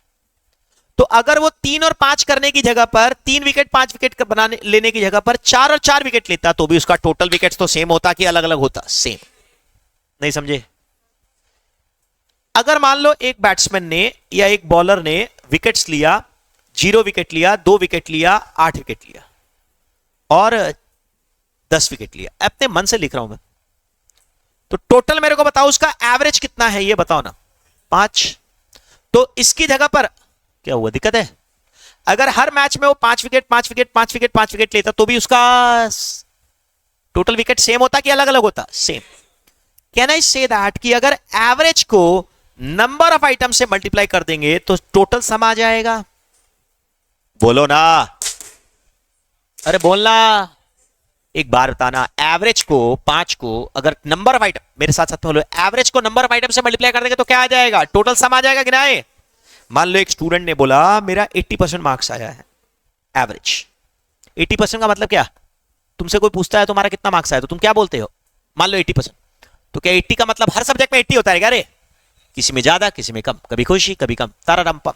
तो अगर वो 3 और 5 करने की जगह पर 3 विकेट 5 विकेट बनाने लेने की जगह पर 4 और 4 विकेट लेता, तो भी उसका टोटल विकेट तो सेम होता कि अलग अलग होता, सेम। नहीं समझे। अगर मान लो एक बैट्समैन ने या एक बॉलर ने विकेट्स लिया, 0 विकेट लिया, 2 विकेट लिया, 8 विकेट लिया और 10 विकेट लिया, अपने मन से लिख रहा हूं मैं, तो टोटल मेरे को बताओ उसका एवरेज कितना है, ये बताओ ना, 5। तो इसकी जगह पर क्या हुआ, दिक्कत है। अगर हर मैच में वो 5 विकेट 5 विकेट 5 विकेट 5 विकेट लेता, तो भी उसका टोटल विकेट सेम होता कि अलग अलग होता, same. Can I say that कि अगर एवरेज को नंबर ऑफ आइटम से मल्टीप्लाई कर देंगे तो टोटल सम आ जाएगा, बोलो ना, अरे बोलना, एक बार बताना, एवरेज को 5 को अगर नंबर ऑफ आइटम, मेरे साथ साथ बोलो, एवरेज को नंबर ऑफ आइटम से मल्टीप्लाई कर देंगे तो क्या आ जाएगा, टोटल सम आ जाएगा कि नहीं। मान लो एक स्टूडेंट ने बोला मेरा 80% मार्क्स आया है, एवरेज 80% का मतलब क्या, तुमसे कोई पूछता है तुम्हारा कितना मार्क्स आया तो तुम क्या बोलते हो, मान लो 80%, तो क्या 80 का मतलब हर सब्जेक्ट में 80 होता है क्या रे, किसी में ज्यादा किसी में कम, कभी खुशी कभी कम, तारा रम पम,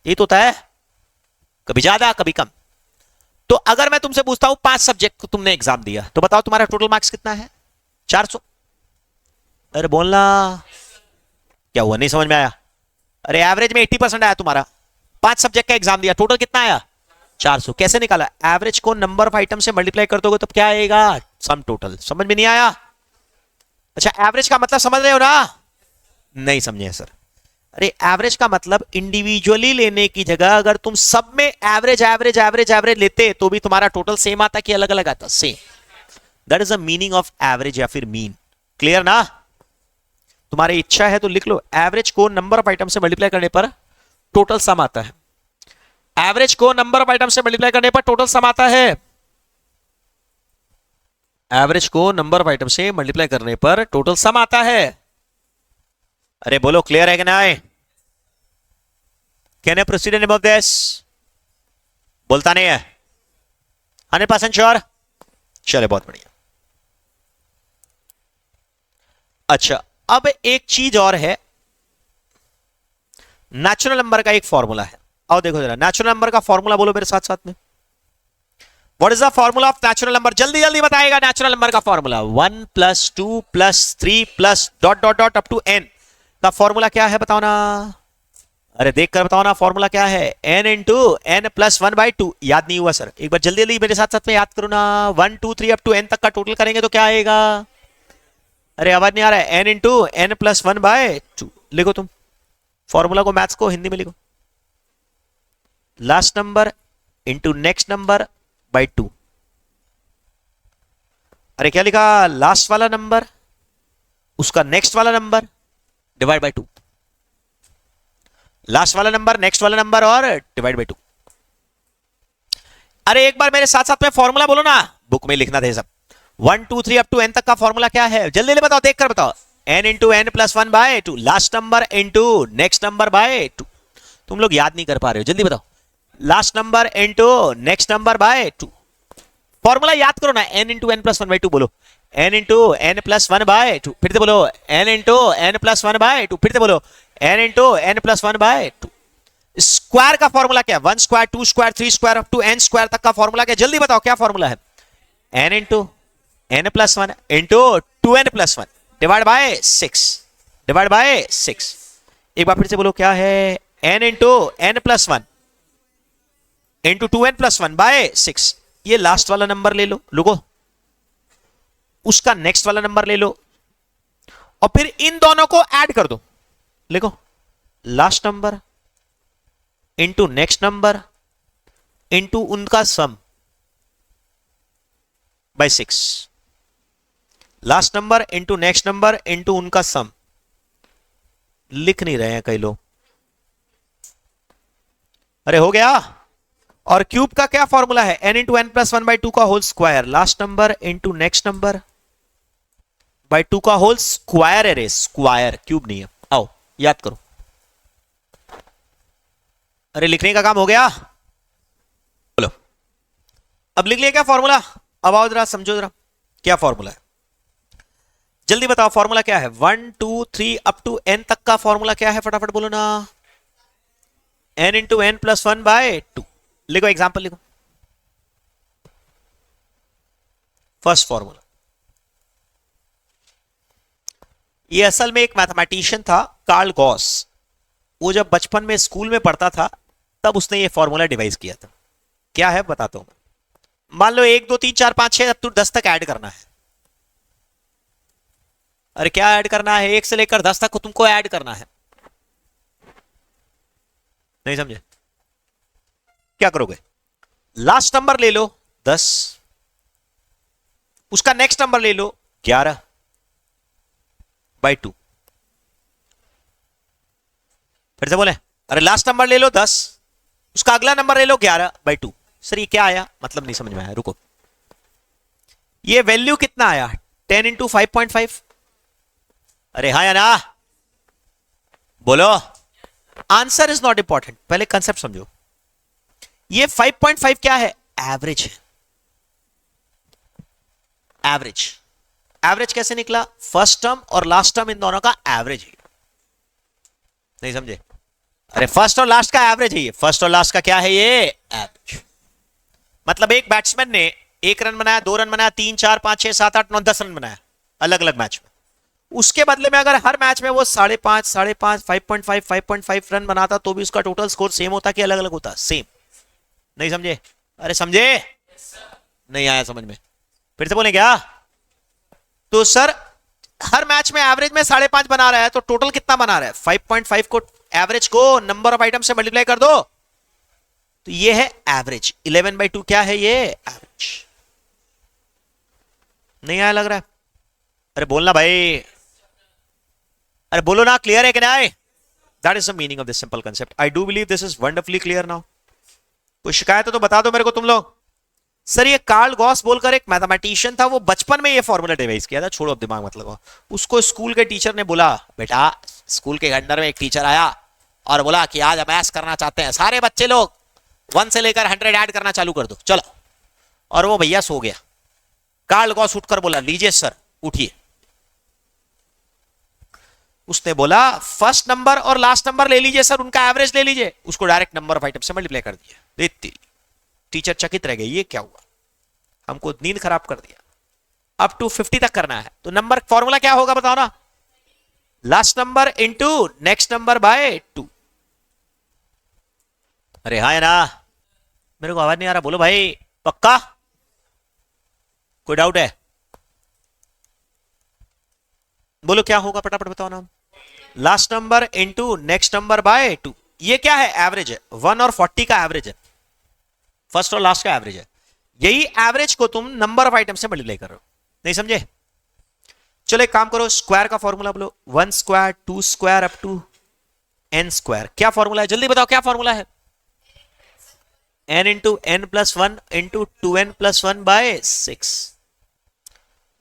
ये तो होता है, कभी ज्यादा कभी कम। तो अगर मैं तुमसे पूछता हूं 5 सब्जेक्ट को तुमने एग्जाम दिया, तो बताओ तुम्हारा टोटल मार्क्स कितना है, 400। अरे बोलना, क्या हुआ, नहीं समझ में आया। अरे एवरेज में 80% आया तुम्हारा, 5 सब्जेक्ट का एग्जाम दिया, टोटल कितना आया, 400। कैसे निकाला, एवरेज को नंबर ऑफ आइटम से मल्टीप्लाई कर दोगे तो क्या आएगा, सम टोटल। समझ में नहीं आया। अच्छा एवरेज का मतलब समझ रहे हो ना, नहीं समझे सर। अरे एवरेज का मतलब इंडिविजुअली लेने की जगह अगर तुम सब में एवरेज एवरेज एवरेज एवरेज लेते तो भी तुम्हारा टोटल सेम आता कि अलग अलग आता, same. That is the meaning of average या फिर मीन। क्लियर ना। तुम्हारी इच्छा है तो लिख लो, एवरेज को नंबर ऑफ आइटम से मल्टीप्लाई करने पर टोटल सम आता है, एवरेज को नंबर ऑफ आइटम से मल्टीप्लाई करने पर टोटल सम आता है, एवरेज को नंबर ऑफ आइटम से मल्टीप्लाई करने पर टोटल सम आता है। अरे बोलो क्लियर है कि नहीं। Can I proceed in above this, बोलता नहीं है, 100% श्योर, चले बहुत बढ़िया। अच्छा अब एक चीज और है, नेचुरल नंबर का एक फॉर्मूला है, आओ देखो जरा, नेचुरल नंबर का फॉर्मूला बोलो मेरे साथ साथ में। What is the formula of natural number, जल्दी जल्दी बताएगा नेचुरल नंबर का formula. 1 + 2 + 3 + dot dot dot up to n का फॉर्मूला क्या है बताओ ना। अरे देख कर बताओ ना फॉर्मूला क्या है, n इंटू n + 1/2। याद नहीं हुआ सर, एक बार जल्दी जल्दी मेरे साथ साथ में याद करो ना। 1 2 3 अप टू n तक का टोटल करेंगे तो क्या आएगा। अरे आवाज नहीं आ रहा है, n इंटू n + 1/2 लिखो तुम फॉर्मूला को, मैथ्स को हिंदी में लिखो। Last number into next number by 2। अरे क्या लिखा, लास्ट वाला नंबर उसका नेक्स्ट वाला नंबर डिवाइड बाई 2, लास्ट वाला नंबर नेक्स्ट वाला नंबर और डिवाइड बाई 2। अरे एक बार मेरे साथ साथ में फॉर्मूला बोलो ना, बुक में लिखना था सब। 1 2 3 अप टू n तक का फॉर्मूला क्या है, जल्दी जल्दी बताओ, देख कर बताओ। n into n + 1/2, last number into next number by 2। तुम लोग याद नहीं कर पा रहे हो, जल्दी बताओ। Last number into next number by 2। Formula याद करो ना, n इंटू n + 1/2 बोलो, n इंटू n + 1/2, फिर से बोलो n इंटू n + 1/2, फिर से बोलो n इंटू n + 1/2। स्क्वायर का फॉर्मूला क्या है, 1 square 2 square 3 square up to n square तक का फॉर्मूला क्या, जल्दी बताओ क्या फॉर्मूला है। n into n + 1 into 2n + 1 divide by 6, divide by 6। एक बार फिर से बोलो क्या है, n into n + 1 into 2n + 1 by 6। ये लास्ट वाला नंबर ले लो, लुको उसका नेक्स्ट वाला नंबर ले लो और फिर इन दोनों को ऐड कर दो, लिखो last number into next number into उनका sum by 6। Last number into next number into उनका सम। लिख नहीं रहे हैं कई लोग। अरे हो गया। और क्यूब का क्या फॉर्मूला है? n into n plus one by two का whole square, last number into next number by two का होल स्क्वायर है रे, स्क्वायर, क्यूब नहीं है। आओ याद करो। अरे लिखने का काम हो गया, बोलो। अब लिख लिया क्या फॉर्मूला? अब आओ जरा समझो जरा क्या फॉर्मूला है, जल्दी बताओ फॉर्मूला क्या है? 1 2 3 अप टू n तक का फॉर्मूला क्या है? फटाफट बोलो ना। n into n plus one by two. लिखो, एग्जाम्पल लिखो। फर्स्ट फॉर्मूला, ये असल में एक मैथमेटिशियन था, कार्ल गॉस। वो जब बचपन में स्कूल में पढ़ता था तब उसने ये फॉर्मूला डिवाइस किया था। क्या है बताता हूं मैं। मान लो 1 2 3 4 5 6 अब तो 10 तक ऐड करना है। अरे क्या ऐड करना है? 1 से लेकर 10 तक को तुमको ऐड करना है। नहीं समझे? क्या करोगे? लास्ट नंबर ले लो 10, उसका नेक्स्ट नंबर ले लो 11 बाई टू। फिर से बोले, अरे लास्ट नंबर ले लो 10, उसका अगला नंबर ले लो 11 बाई टू। सर ये क्या आया? मतलब नहीं समझ में आया, रुको। ये वैल्यू कितना आया? 10 इंटू 5.5। अरे हाँ या ना? बोलो। आंसर इज नॉट इंपॉर्टेंट, पहले कंसेप्ट समझो। ये 5.5 क्या है? एवरेज है। एवरेज। एवरेज कैसे निकला? फर्स्ट टर्म और लास्ट टर्म इन दोनों का एवरेज है। नहीं समझे? अरे फर्स्ट और लास्ट का एवरेज है ये। फर्स्ट और लास्ट का क्या है ये? एवरेज। मतलब एक बैट्समैन ने 1 रन बनाया, 2 रन बनाया, 3 4 5 6 7 8 9 10 रन बनाया अलग अलग मैच में। उसके बदले में अगर हर मैच में वो 5.5 5.5 5.5 रन बनाता तो भी उसका टोटल स्कोर सेम होता कि अलग अलग होता? सेम। नहीं समझे? अरे समझे? नहीं आया समझ में? फिर से बोले क्या? तो सर हर मैच में एवरेज में 5.5 बना रहा है तो टोटल कितना बना रहा है? 5.5 को एवरेज को नंबर ऑफ आइटम से मल्टीप्लाई कर दो तो ये है एवरेज। 11/2 क्या है ये? एवरेज। नहीं आया लग रहा है? अरे बोलना भाई, अरे बोलो ना, क्लियर है कि नहीं? That is the meaning of this simple concept. I do believe this is wonderfully clear now. कोई शिकायत हो तो बता दो मेरे को तुम लोग। सर ये कार्ल गॉस बोलकर एक मैथमेटिशियन था, वो बचपन में ये फॉर्मूला डिवाइस किया था। छोड़ो अब दिमाग मत लगाओ। उसको स्कूल के टीचर ने बोला, बेटा स्कूल के अंदर में एक टीचर आया और बोला कि आज मैथ्स करना चाहते हैं, सारे बच्चे लोग 1 से लेकर 100 ऐड करना चालू कर दो, चलो। और वो भैया सो गया। कार्ल गॉस उठकर बोला, लीजिए सर उठिए। उसने बोला फर्स्ट नंबर और लास्ट नंबर ले लीजिए सर, उनका एवरेज ले लीजिए। उसको डायरेक्ट नंबर ऑफ आइटम से मल्टीप्लाई कर दिया। देखती टीचर चकित रह गई, ये क्या हुआ? हमको नींद खराब कर दिया। अप टू 50 तक करना है तो नंबर फॉर्मूला क्या होगा बताओ ना? Last number into next number by 2। अरे हाँ है ना? मेरे को आवाज नहीं आ रहा, बोलो भाई। पक्का? कोई डाउट है? बोलो क्या होगा, फटाफट बताओ ना। Last number into next number by 2। ये क्या है? एवरेज है। 1 और 40 का एवरेज है, फर्स्ट और लास्ट का एवरेज है। यही एवरेज को तुम नंबर ऑफ आइटम से मल्टीप्लाई कर रहे हो। नहीं समझे? चलो एक काम करो, स्क्वायर का फॉर्मूला बोलो। 1 square 2 square up to n square. क्या फॉर्मूला है? जल्दी बताओ क्या फॉर्मूला है? n into n plus one into 2n plus 1 by 6।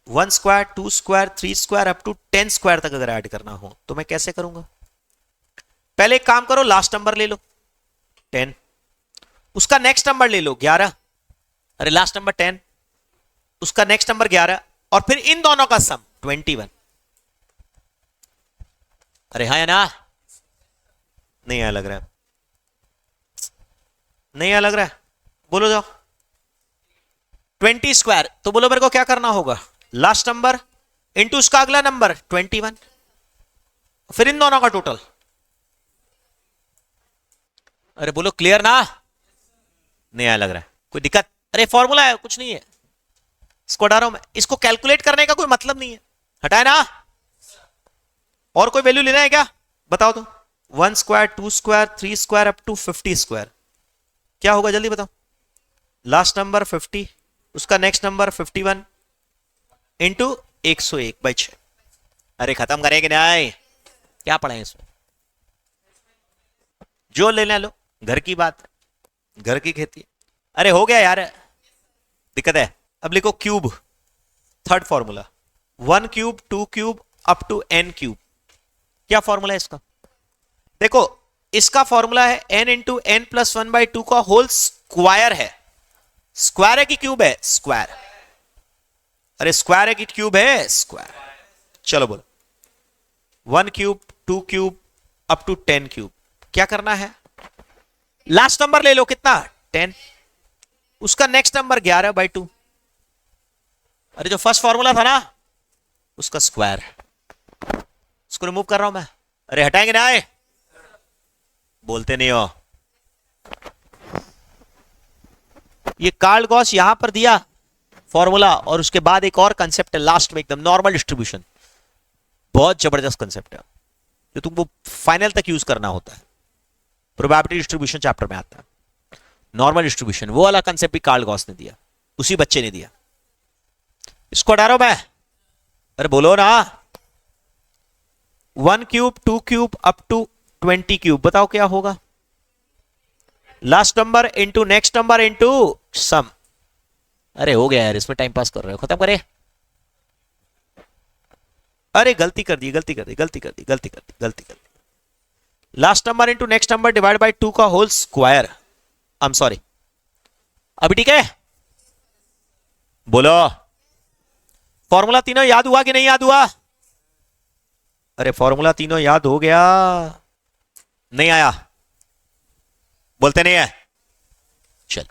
1 square 2 square 3 square up to 10 square तक अगर ऐड करना हो तो मैं कैसे करूंगा? पहले एक काम करो, लास्ट नंबर ले लो 10, उसका नेक्स्ट नंबर ले लो 11। अरे लास्ट नंबर 10, उसका नेक्स्ट नंबर 11, और फिर इन दोनों का सम 21। अरे हाँ या ना? नहीं आया लग रहा है? नहीं आया लग रहा है? बोलो जाओ। 20 स्क्वायर तो बोलो मेरे को क्या करना होगा? लास्ट नंबर इंटू उसका अगला नंबर 21, फिर इन दोनों का टोटल। अरे बोलो क्लियर ना? नहीं आया लग रहा है? कोई दिक्कत? अरे फॉर्मूला है, कुछ नहीं है, इसको हटा रहा हूं मैं। इसको कैलकुलेट करने का कोई मतलब नहीं है, हटाए ना। और कोई वैल्यू लेना है क्या? बताओ तो। 1 square 2 square 3 square up to 50 square क्या होगा? जल्दी बताओ। लास्ट नंबर 50, उसका नेक्स्ट नंबर 51 इंटू 101/6। अरे खत्म करेंगे नहीं, क्या पढ़े इसमें, जो लेना लो, घर की बात, घर की खेती। अरे हो गया यार, दिक्कत है। अब लिखो cube, third formula, 1 cube 2 cube up to n cube. क्या फॉर्मूला है इसका? देखो इसका फॉर्मूला है n इंटू n प्लस 1/2 का होल स्क्वायर है। स्क्वायर है कि क्यूब है? स्क्वायर। अरे स्क्वायर है कि क्यूब है? स्क्वायर। चलो बोलो, 1 cube 2 cube up to 10 cube. क्या करना है? लास्ट नंबर ले लो, कितना? 10। उसका नेक्स्ट नंबर 11/2। अरे जो फर्स्ट फॉर्मूला था ना उसका स्क्वायर, उसको रिमूव कर रहा हूं मैं। अरे हटाएंगे ना, आए बोलते नहीं हो। ये कार्ल गॉस यहां पर दिया फॉर्मूला, और उसके बाद एक और कंसेप्ट है लास्ट में, एकदम नॉर्मल डिस्ट्रीब्यूशन। बहुत जबरदस्त कंसेप्ट है जो तुमको फाइनल तक यूज करना होता है। प्रोबेबिलिटी डिस्ट्रीब्यूशन चैप्टर में आता है। नॉर्मल डिस्ट्रीब्यूशन, वो वाला कंसेप्ट भी कार्ल गॉस ने दिया, उसी बच्चे ने दिया। इसको हटा रहा हूं मैं। अरे बोलो ना। 1 cube 2 cube up to 20 cube, बताओ क्या होगा? Last number into next number into sum. अरे हो गया यार, इसमें टाइम पास कर रहे हो, खत्म करे। अरे गलती कर दी, गलती कर दी, गलती कर दी, गलती कर दी, गलती कर दी। Last number into next number divide by 2 का whole square. I am sorry. अभी ठीक है? बोलो, फॉर्मूला तीनों याद हुआ कि नहीं याद हुआ? अरे फॉर्मूला तीनों याद हो गया? नहीं आया? बोलते नहीं है? चल